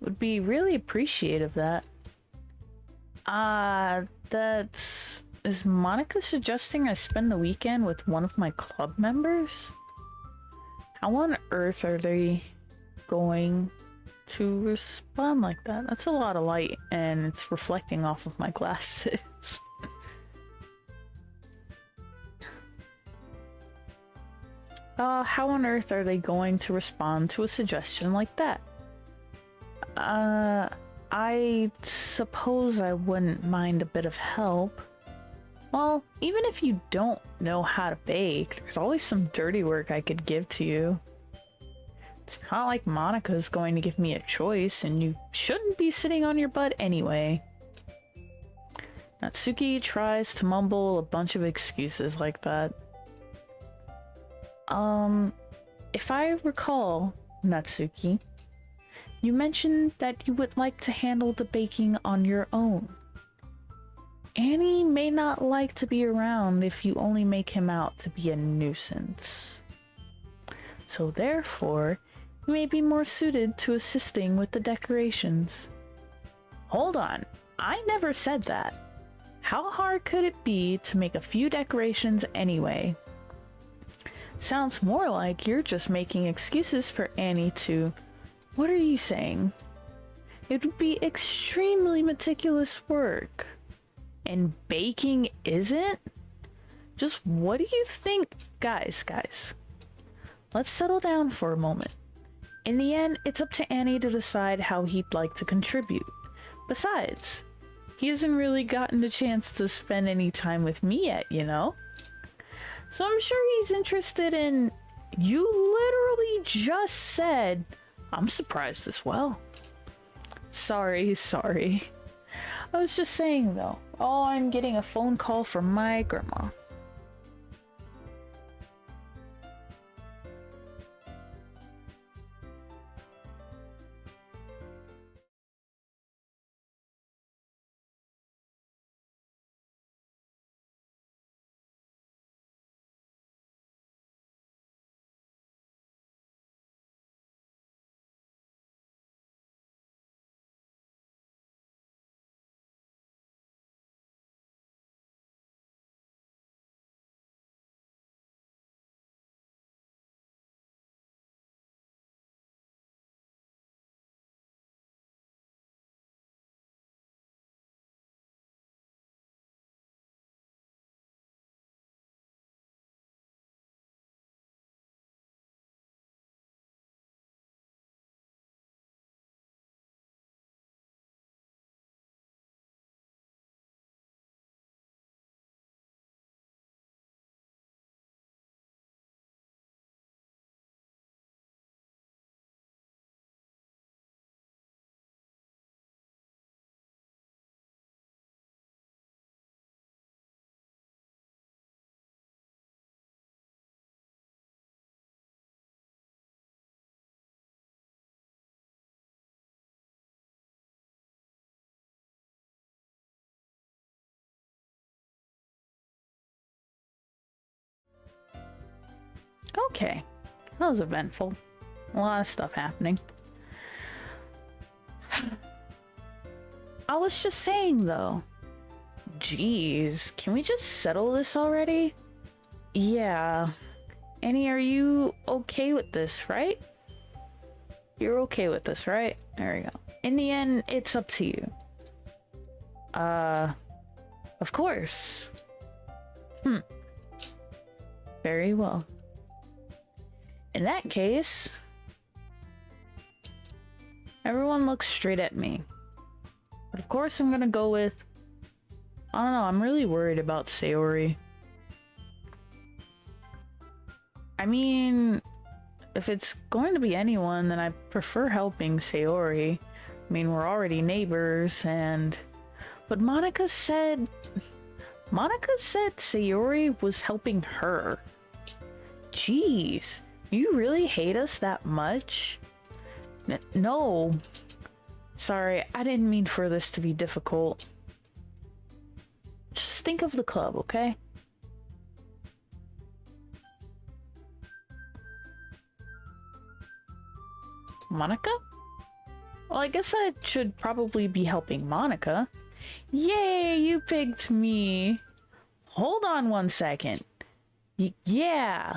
Would be really appreciative of that. That's... Is Monica suggesting I spend the weekend with one of my club members? How on earth are they going to respond like that? That's a lot of light, and it's reflecting off of my glasses. How on earth are they going to respond to a suggestion like that? I suppose I wouldn't mind a bit of help. Well, even if you don't know how to bake, there's always some dirty work I could give to you. It's not like Monica's going to give me a choice, and you shouldn't be sitting on your butt anyway. Natsuki tries to mumble a bunch of excuses like that. If I recall, Natsuki, you mentioned that you would like to handle the baking on your own. Annie may not like to be around if you only make him out to be a nuisance. So therefore, you may be more suited to assisting with the decorations. Hold on, I never said that. How hard could it be to make a few decorations anyway? Sounds more like you're just making excuses for Annie to... What are you saying? It would be extremely meticulous work. And baking isn't? Just what do you think? Guys, let's settle down for a moment. In the end, it's up to Annie to decide how he'd like to contribute. Besides, he hasn't really gotten the chance to spend any time with me yet, you know? So I'm sure he's interested in... You literally just said... I'm surprised as well. Sorry. I was just saying though. Oh, I'm getting a phone call from my grandma. Okay. That was eventful. A lot of stuff happening. I was just saying though. Jeez, can we just settle this already? Yeah. Annie, are you okay with this, right? You're okay with this, right? There we go. In the end, it's up to you. Of course. Very well. In that case, everyone looks straight at me. But of course I'm gonna go with, I don't know, I'm really worried about Sayori. I mean, if it's going to be anyone, then I prefer helping Sayori. I mean, we're already neighbors, and... But Monica said Sayori was helping her. Jeez, you really hate us that much? No. Sorry, I didn't mean for this to be difficult. Just think of the club, okay? Monica? Well, I guess I should probably be helping Monica. Yay, you picked me. Hold on one second. Yeah.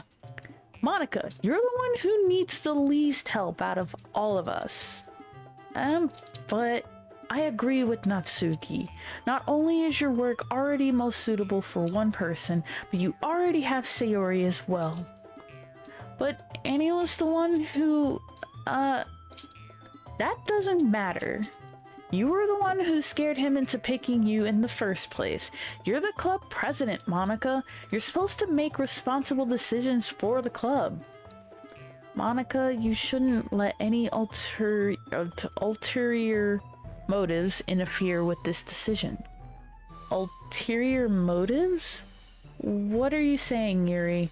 Monica, you're the one who needs the least help out of all of us. But I agree with Natsuki. Not only is your work already most suitable for one person, but you already have Sayori as well. But Annie was the one who, that doesn't matter. You were the one who scared him into picking you in the first place. You're the club president, Monica. You're supposed to make responsible decisions for the club. Monica, you shouldn't let any ulterior motives interfere with this decision. Ulterior motives? What are you saying, Yuri?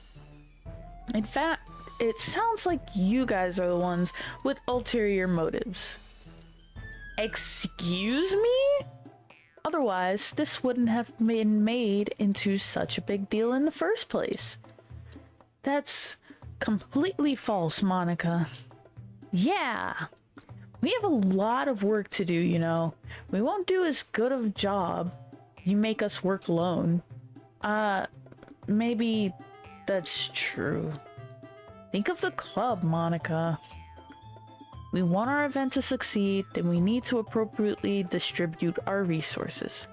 In fact, it sounds like you guys are the ones with ulterior motives. Excuse me? Otherwise, this wouldn't have been made into such a big deal in the first place. That's completely false, Monica. Yeah. We have a lot of work to do, you know. We won't do as good of a job. You make us work alone. Maybe that's true. Think of the club, Monica. We want our event to succeed, then we need to appropriately distribute our resources.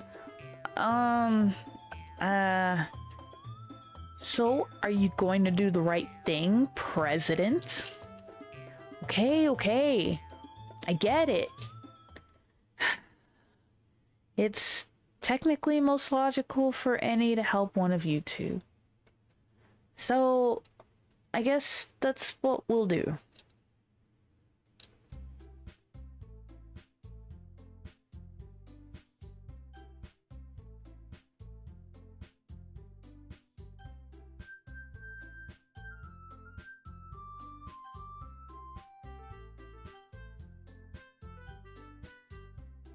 So, are you going to do the right thing, President? Okay. I get it. It's technically most logical for Annie to help one of you two. So, I guess that's what we'll do.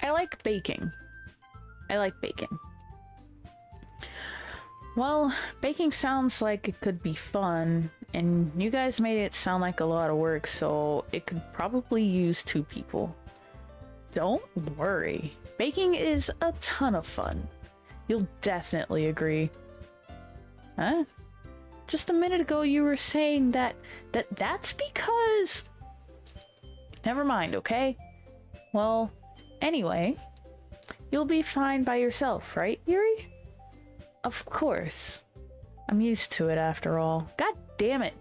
I like baking. Well, baking sounds like it could be fun, and you guys made it sound like a lot of work, so it could probably use 2 people. Don't worry. Baking is a ton of fun. You'll definitely agree. Huh? Just a minute ago you were saying that's because... Never mind, okay? Well... Anyway, you'll be fine by yourself, right, Yuri? Of course. I'm used to it after all. God damn it.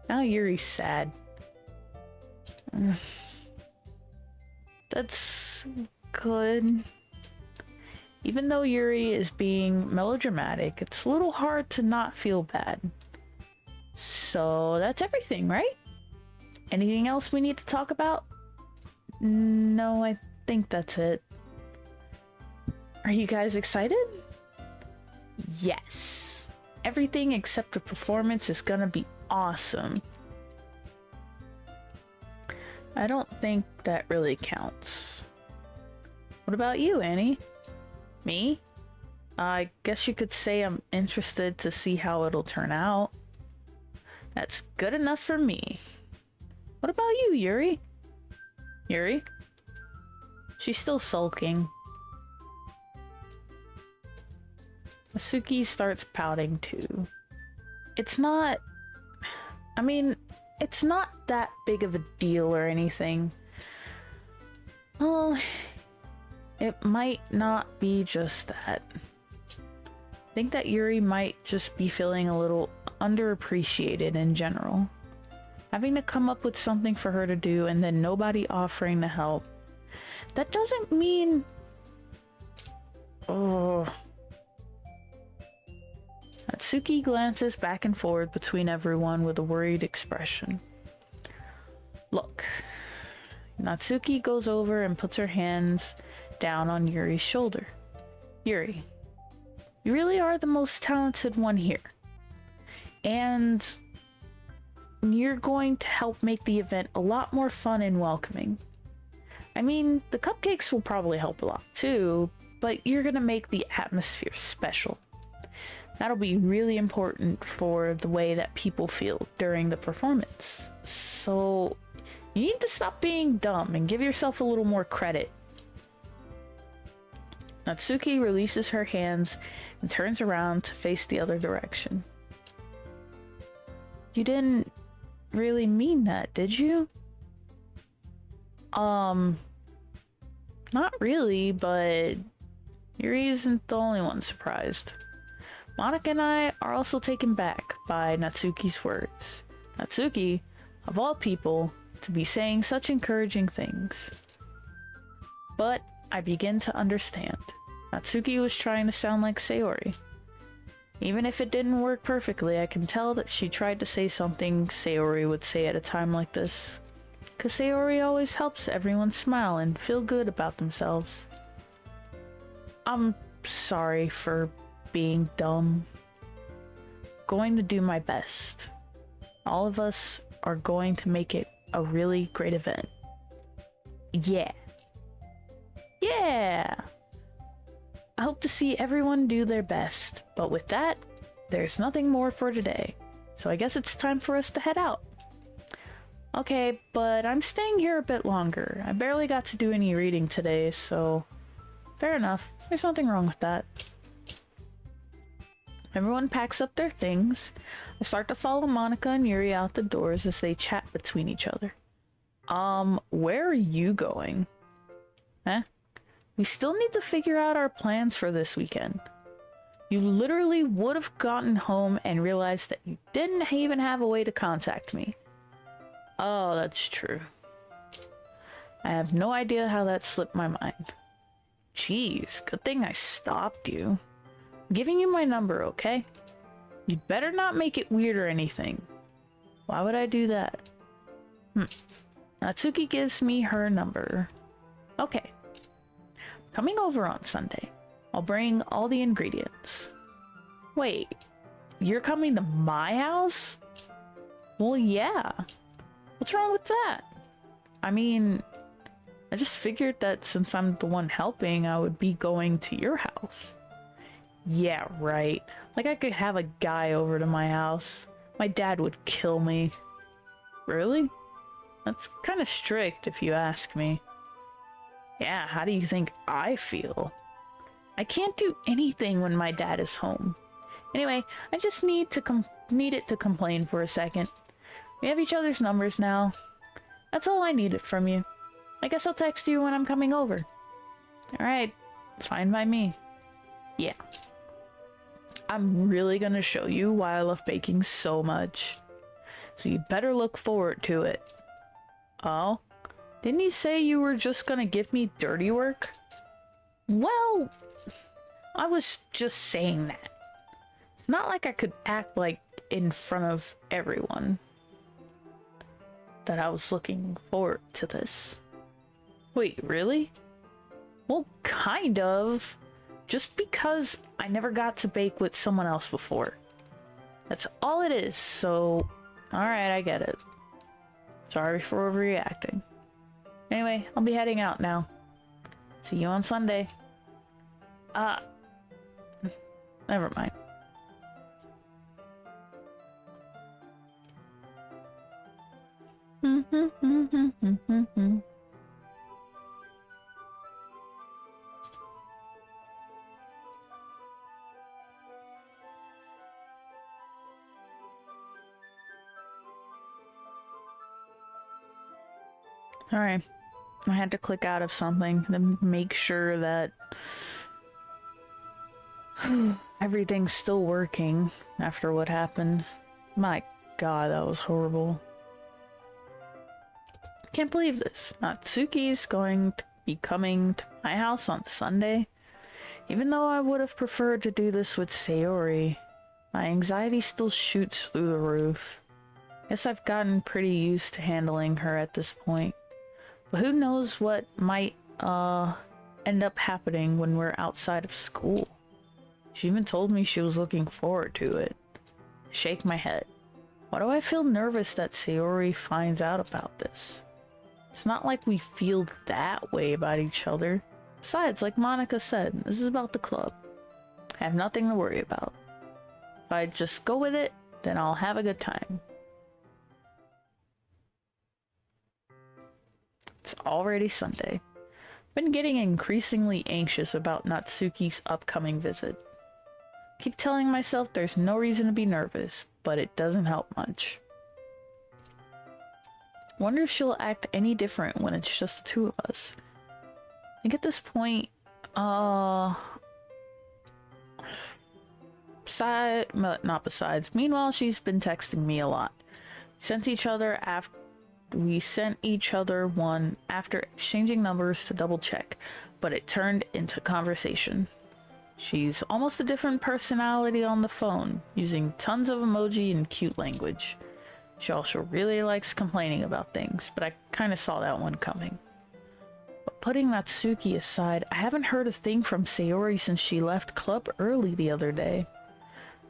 Now Yuri's sad. That's good. Even though Yuri is being melodramatic, it's a little hard to not feel bad. So that's everything, right? Anything else we need to talk about? No, I think that's it. Are you guys excited? Yes. Everything except the performance is gonna be awesome. I don't think that really counts. What about you, Annie? Me? I guess you could say I'm interested to see how it'll turn out. That's good enough for me. What about you, Yuri? Yuri? She's still sulking. Masuki starts pouting too. It's not... I mean, it's not that big of a deal or anything. Well, it might not be just that. I think that Yuri might just be feeling a little underappreciated in general. Having to come up with something for her to do and then nobody offering to help. That doesn't mean... Oh... Natsuki glances back and forth between everyone with a worried expression. Look. Natsuki goes over and puts her hands down on Yuri's shoulder. Yuri, you really are the most talented one here. And you're going to help make the event a lot more fun and welcoming. I mean, the cupcakes will probably help a lot too, but you're gonna make the atmosphere special. That'll be really important for the way that people feel during the performance. So, you need to stop being dumb and give yourself a little more credit. Natsuki releases her hands and turns around to face the other direction. You didn't really mean that, did you? Not really, but Yuri isn't the only one surprised. Monica and I are also taken back by Natsuki's words. Natsuki, of all people, to be saying such encouraging things. But I begin to understand. Natsuki was trying to sound like Sayori. Even if it didn't work perfectly, I can tell that she tried to say something Sayori would say at a time like this. 'Cause Sayori always helps everyone smile and feel good about themselves. I'm sorry for being dumb. Going to do my best. All of us are going to make it a really great event. Yeah. Yeah! I hope to see everyone do their best, but with that, there's nothing more for today. So I guess it's time for us to head out. Okay, but I'm staying here a bit longer. I barely got to do any reading today, so fair enough. There's nothing wrong with that. Everyone packs up their things. I start to follow Monica and Yuri out the doors as they chat between each other. Where are you going? Huh? We still need to figure out our plans for this weekend. You literally would have gotten home and realized that you didn't even have a way to contact me. Oh, that's true. I have no idea how that slipped my mind. Jeez, good thing I stopped you. I'm giving you my number, okay? You'd better not make it weird or anything. Why would I do that? Natsuki gives me her number. Okay. Coming over on Sunday. I'll bring all the ingredients. Wait, you're coming to my house? Well, yeah. What's wrong with that? I mean, I just figured that since I'm the one helping, I would be going to your house. Yeah, right. Like I could have a guy over to my house. My dad would kill me. Really? That's kind of strict if you ask me. Yeah, how do you think I feel? I can't do anything when my dad is home. Anyway, I just need it to complain for a second. We have each other's numbers now. That's all I needed from you. I guess I'll text you when I'm coming over. Alright, fine by me. Yeah. I'm really gonna show you why I love baking so much. So you better look forward to it. Oh? Didn't you say you were just gonna give me dirty work? Well, I was just saying that. It's not like I could act like in front of everyone that I was looking forward to this. Wait, really? Well, kind of. Just because I never got to bake with someone else before. That's all it is, so... Alright, I get it. Sorry for overreacting. Anyway, I'll be heading out now. See you on Sunday. Never mind. Alright. I had to click out of something to make sure that everything's still working after what happened. My god, that was horrible. Can't believe this. Natsuki's going to be coming to my house on Sunday. Even though I would have preferred to do this with Sayori, my anxiety still shoots through the roof. Guess I've gotten pretty used to handling her at this point. But who knows what might end up happening when we're outside of school. She even told me she was looking forward to it. I shake my head. Why do I feel nervous that Sayori finds out about this? It's not like we feel that way about each other. Besides, like Monica said, this is about the club. I have nothing to worry about. If I just go with it, then I'll have a good time. It's already Sunday. I've been getting increasingly anxious about Natsuki's upcoming visit. Keep telling myself there's no reason to be nervous, but it doesn't help much. Wonder if she'll act any different when it's just the two of us. I think at this point, not besides. Meanwhile, she's been texting me a lot. We sent each other one after exchanging numbers to double check, but it turned into conversation. She's almost a different personality on the phone, using tons of emoji and cute language. She also really likes complaining about things, but I kinda saw that one coming. But putting Natsuki aside, I haven't heard a thing from Sayori since she left club early the other day.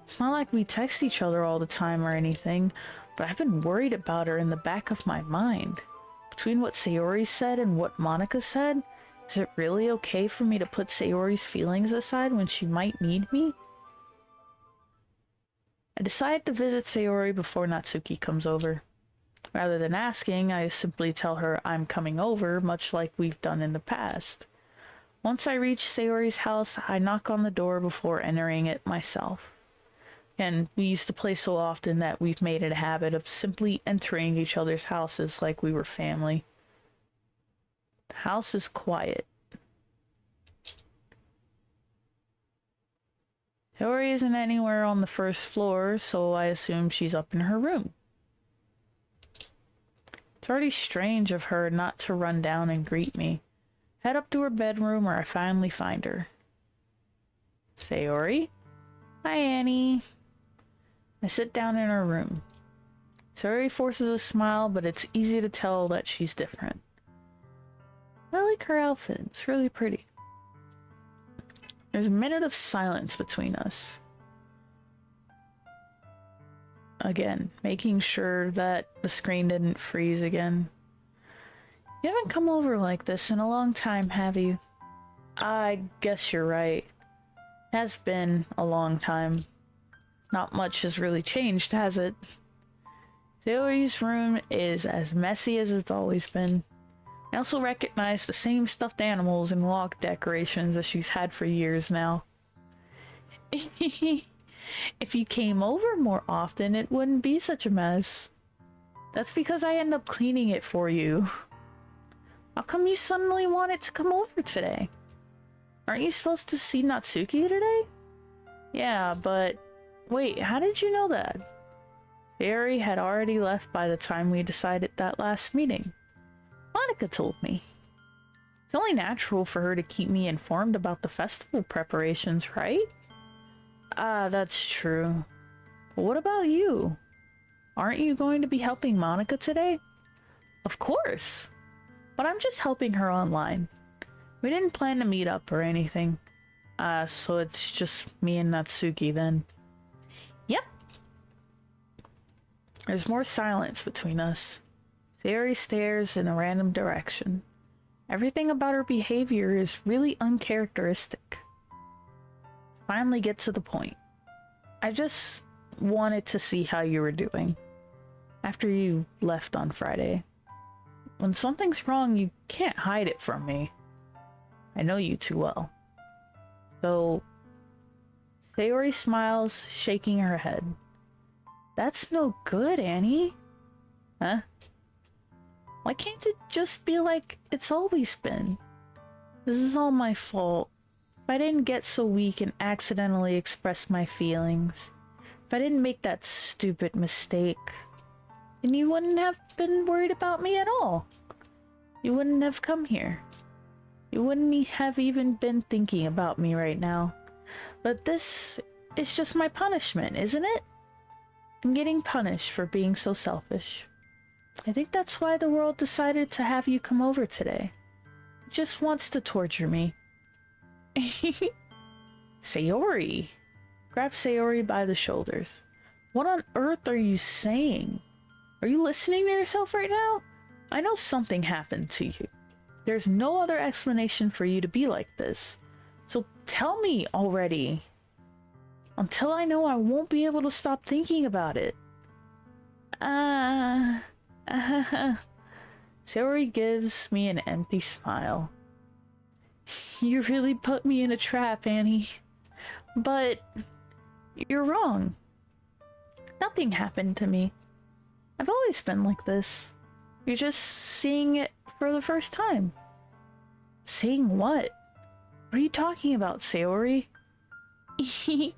It's not like we text each other all the time or anything, but I've been worried about her in the back of my mind. Between what Sayori said and what Monica said, is it really okay for me to put Sayori's feelings aside when she might need me? I decide to visit Sayori before Natsuki comes over. Rather than asking, I simply tell her I'm coming over, much like we've done in the past. Once I reach Sayori's house, I knock on the door before entering it myself. And we used to play so often that we've made it a habit of simply entering each other's houses like we were family. The house is quiet. Sayori isn't anywhere on the first floor, so I assume she's up in her room. It's already strange of her not to run down and greet me. Head up to her bedroom where I finally find her. Sayori? Hi, Annie. I sit down in her room. Sayori forces a smile, but it's easy to tell that she's different. I like her outfit. It's really pretty. There's a minute of silence between us. Again, making sure that the screen didn't freeze again. You haven't come over like this in a long time, have you? I guess you're right. It has been a long time. Not much has really changed, has it? Sayori's room is as messy as it's always been. I also recognize the same stuffed animals and wall decorations that she's had for years now. If you came over more often, it wouldn't be such a mess. That's because I end up cleaning it for you. How come you suddenly wanted to come over today? Aren't you supposed to see Natsuki today? Yeah, but... Wait, how did you know that? Sayori had already left by the time we decided that last meeting. Monica told me. It's only natural for her to keep me informed about the festival preparations, right? Ah, that's true. But what about you? Aren't you going to be helping Monica today? Of course! But I'm just helping her online. We didn't plan to meet up or anything. So it's just me and Natsuki then. Yep. There's more silence between us. Sayori stares in a random direction. Everything about her behavior is really uncharacteristic. Finally get to the point. I just wanted to see how you were doing. after you left on Friday. When something's wrong, you can't hide it from me. I know you too well. So, Sayori smiles, shaking her head. That's no good, Annie. Huh? Why can't it just be like it's always been? This is all my fault. If I didn't get so weak and accidentally express my feelings, if I didn't make that stupid mistake, then you wouldn't have been worried about me at all. You wouldn't have come here. You wouldn't have even been thinking about me right now. But this is just my punishment, isn't it? I'm getting punished for being so selfish. I think that's why the world decided to have you come over today. It just wants to torture me. Sayori! Grab Sayori by the shoulders. What on earth are you saying? Are you listening to yourself right now? I know something happened to you. There's no other explanation for you to be like this. So tell me already. Until I know, I won't be able to stop thinking about it. Sayori gives me an empty smile. You really put me in a trap, Annie. But you're wrong. Nothing happened to me. I've always been like this. You're just seeing it for the first time. Seeing what? What are you talking about, Sayori? You're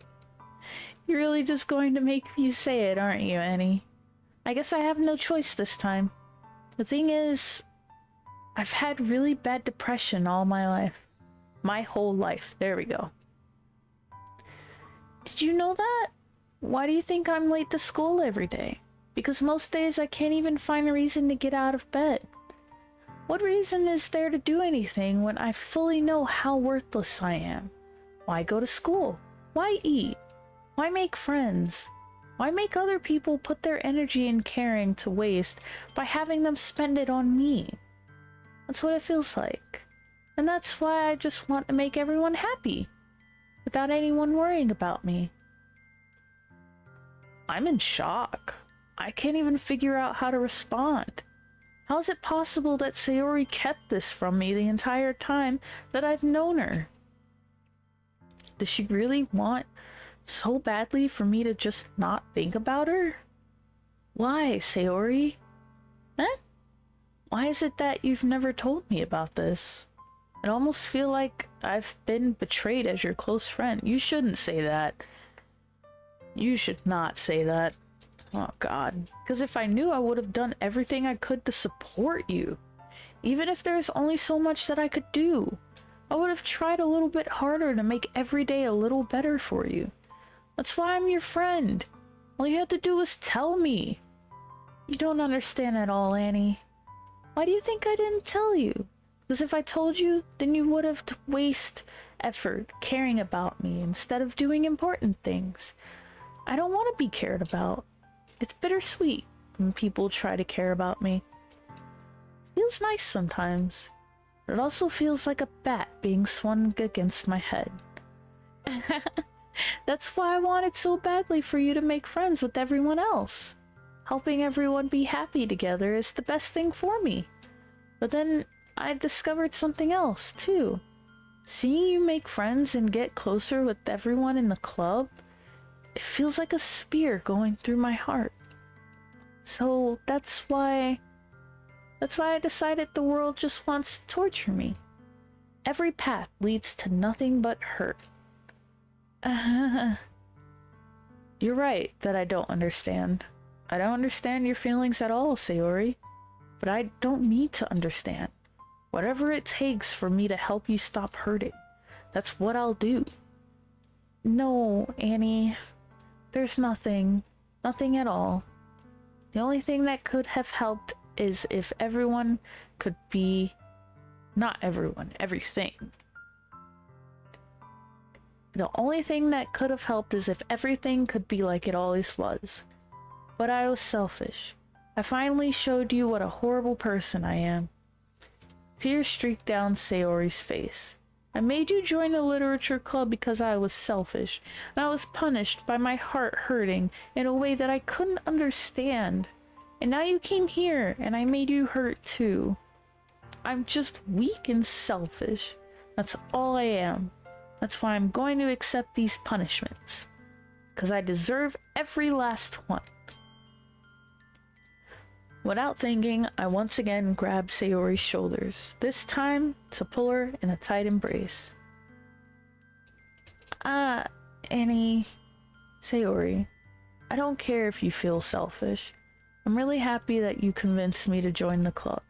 really just going to make me say it, aren't you, Annie? I guess I have no choice this time. The thing is, I've had really bad depression all my life. My whole life. There we go. Did you know that? Why do you think I'm late to school every day? Because most days I can't even find a reason to get out of bed. What reason is there to do anything when I fully know how worthless I am? Why go to school? Why eat? Why make friends? Why make other people put their energy and caring to waste by having them spend it on me? That's what it feels like. And that's why I just want to make everyone happy, without anyone worrying about me. I'm in shock. I can't even figure out how to respond. How is it possible that Sayori kept this from me the entire time that I've known her? Does she really want so badly for me to just not think about her? Why, Sayori? Huh? Why is it that you've never told me about this? I almost feel like I've been betrayed as your close friend. You shouldn't say that. You should not say that. Oh god. Because if I knew, I would have done everything I could to support you. Even if there's only so much that I could do. I would have tried a little bit harder to make every day a little better for you. That's why I'm your friend. All you had to do was tell me. You don't understand at all, Annie. Why do you think I didn't tell you? Because if I told you, then you would have wasted effort caring about me instead of doing important things. I don't want to be cared about. It's bittersweet when people try to care about me. It feels nice sometimes, but it also feels like a bat being swung against my head. That's why I wanted so badly for you to make friends with everyone else. Helping everyone be happy together is the best thing for me. But then I discovered something else, too. Seeing you make friends and get closer with everyone in the club, it feels like a spear going through my heart. So that's why I decided the world just wants to torture me. Every path leads to nothing but hurt. You're right that I don't understand. I don't understand your feelings at all, Sayori. But I don't need to understand. Whatever it takes for me to help you stop hurting, that's what I'll do. No, Annie. There's nothing. Nothing at all. The only thing that could have helped is if everyone could be... Not everyone, everything. The only thing that could have helped is if everything could be like it always was. But I was selfish. I finally showed you what a horrible person I am. Tears streaked down Sayori's face. I made you join a literature club because I was selfish, and I was punished by my heart hurting in a way that I couldn't understand. And now you came here, and I made you hurt too. I'm just weak and selfish. That's all I am. That's why I'm going to accept these punishments. Because I deserve every last one. Without thinking, I once again grabbed Sayori's shoulders, this time to pull her in a tight embrace. Annie, Sayori, I don't care if you feel selfish. I'm really happy that you convinced me to join the club.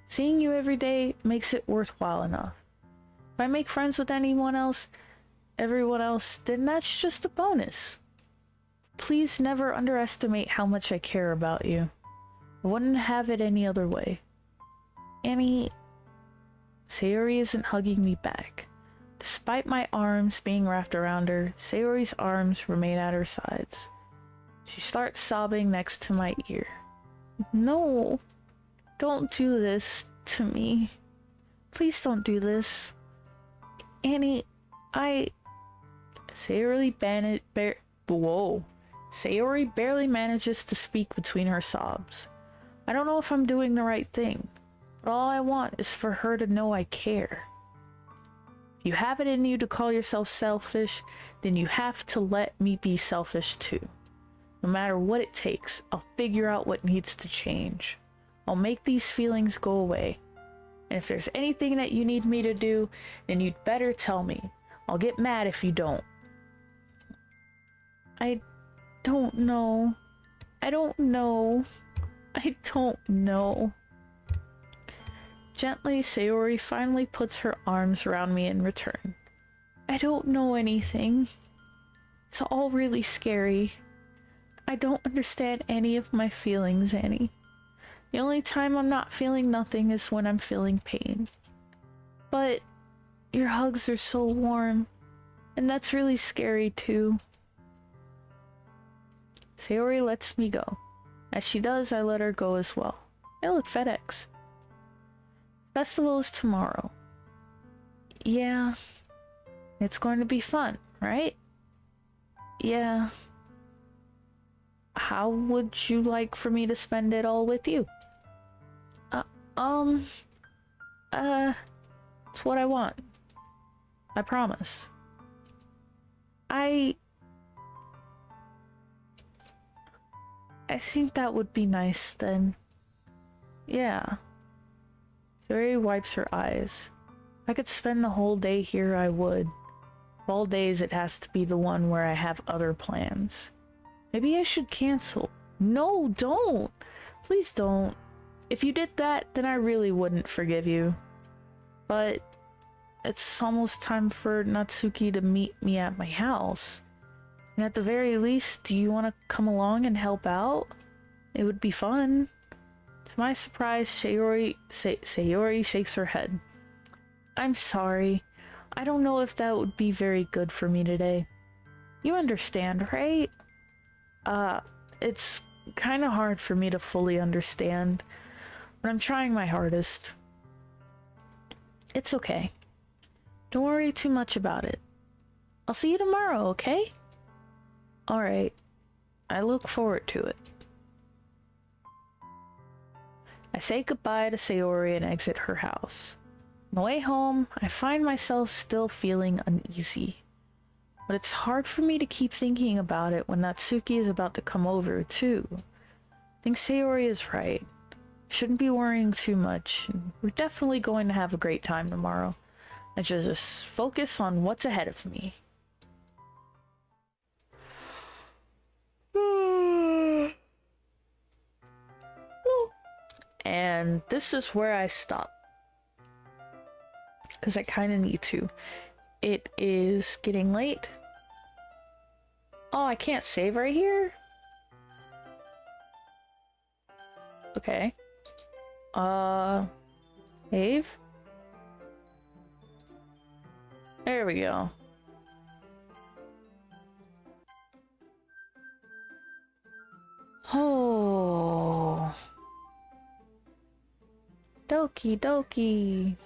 Seeing you every day makes it worthwhile enough. If I make friends with everyone else, then that's just a bonus. Please never underestimate how much I care about you. I wouldn't have it any other way. Annie... Sayori isn't hugging me back. Despite my arms being wrapped around her, Sayori's arms remain at her sides. She starts sobbing next to my ear. No, don't do this to me. Please don't do this. Annie, Sayori barely manages to speak between her sobs. I don't know if I'm doing the right thing, but all I want is for her to know I care. If you have it in you to call yourself selfish, then you have to let me be selfish too. No matter what it takes, I'll figure out what needs to change. I'll make these feelings go away. And if there's anything that you need me to do, then you'd better tell me. I'll get mad if you don't. I don't know. Gently, Sayori finally puts her arms around me in return. I don't know anything. It's all really scary. I don't understand any of my feelings, Annie. The only time I'm not feeling nothing is when I'm feeling pain. But your hugs are so warm, and that's really scary too. Sayori lets me go. As she does, I let her go as well. Hey look, FedEx. Festival is tomorrow. Yeah. It's going to be fun, right? Yeah. How would you like for me to spend it all with you? It's what I want. I promise. I think that would be nice then. Yeah. Sayori wipes her eyes. If I could spend the whole day here, I would. Of all days, it has to be the one where I have other plans. Maybe I should cancel. No, don't! Please don't. If you did that, then I really wouldn't forgive you. But it's almost time for Natsuki to meet me at my house. And at the very least, do you want to come along and help out? It would be fun. To my surprise, Sayori shakes her head. I'm sorry. I don't know if that would be very good for me today. You understand, right? It's kind of hard for me to fully understand, but I'm trying my hardest. It's okay. Don't worry too much about it. I'll see you tomorrow, okay? Alright. I look forward to it. I say goodbye to Sayori and exit her house. On the way home, I find myself still feeling uneasy. But it's hard for me to keep thinking about it when Natsuki is about to come over, too. I think Sayori is right. Shouldn't be worrying too much. We're definitely going to have a great time tomorrow. I should just focus on what's ahead of me. And this is where I stop. Because I kind of need to. It is getting late. Oh, I can't save right here? Okay. Save? There we go. Oh. Doki Doki.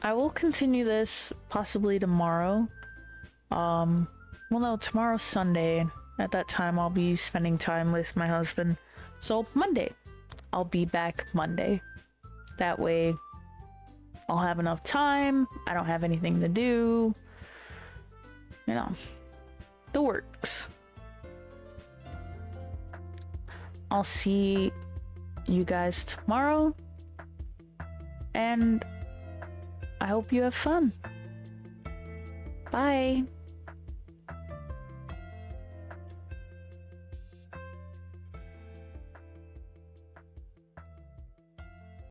I will continue this possibly tomorrow, Well, no, tomorrow's Sunday. At that time, I'll be spending time with my husband. So, Monday. I'll be back Monday. That way, I'll have enough time. I don't have anything to do. You know, the works. I'll see you guys tomorrow. And I hope you have fun. Bye.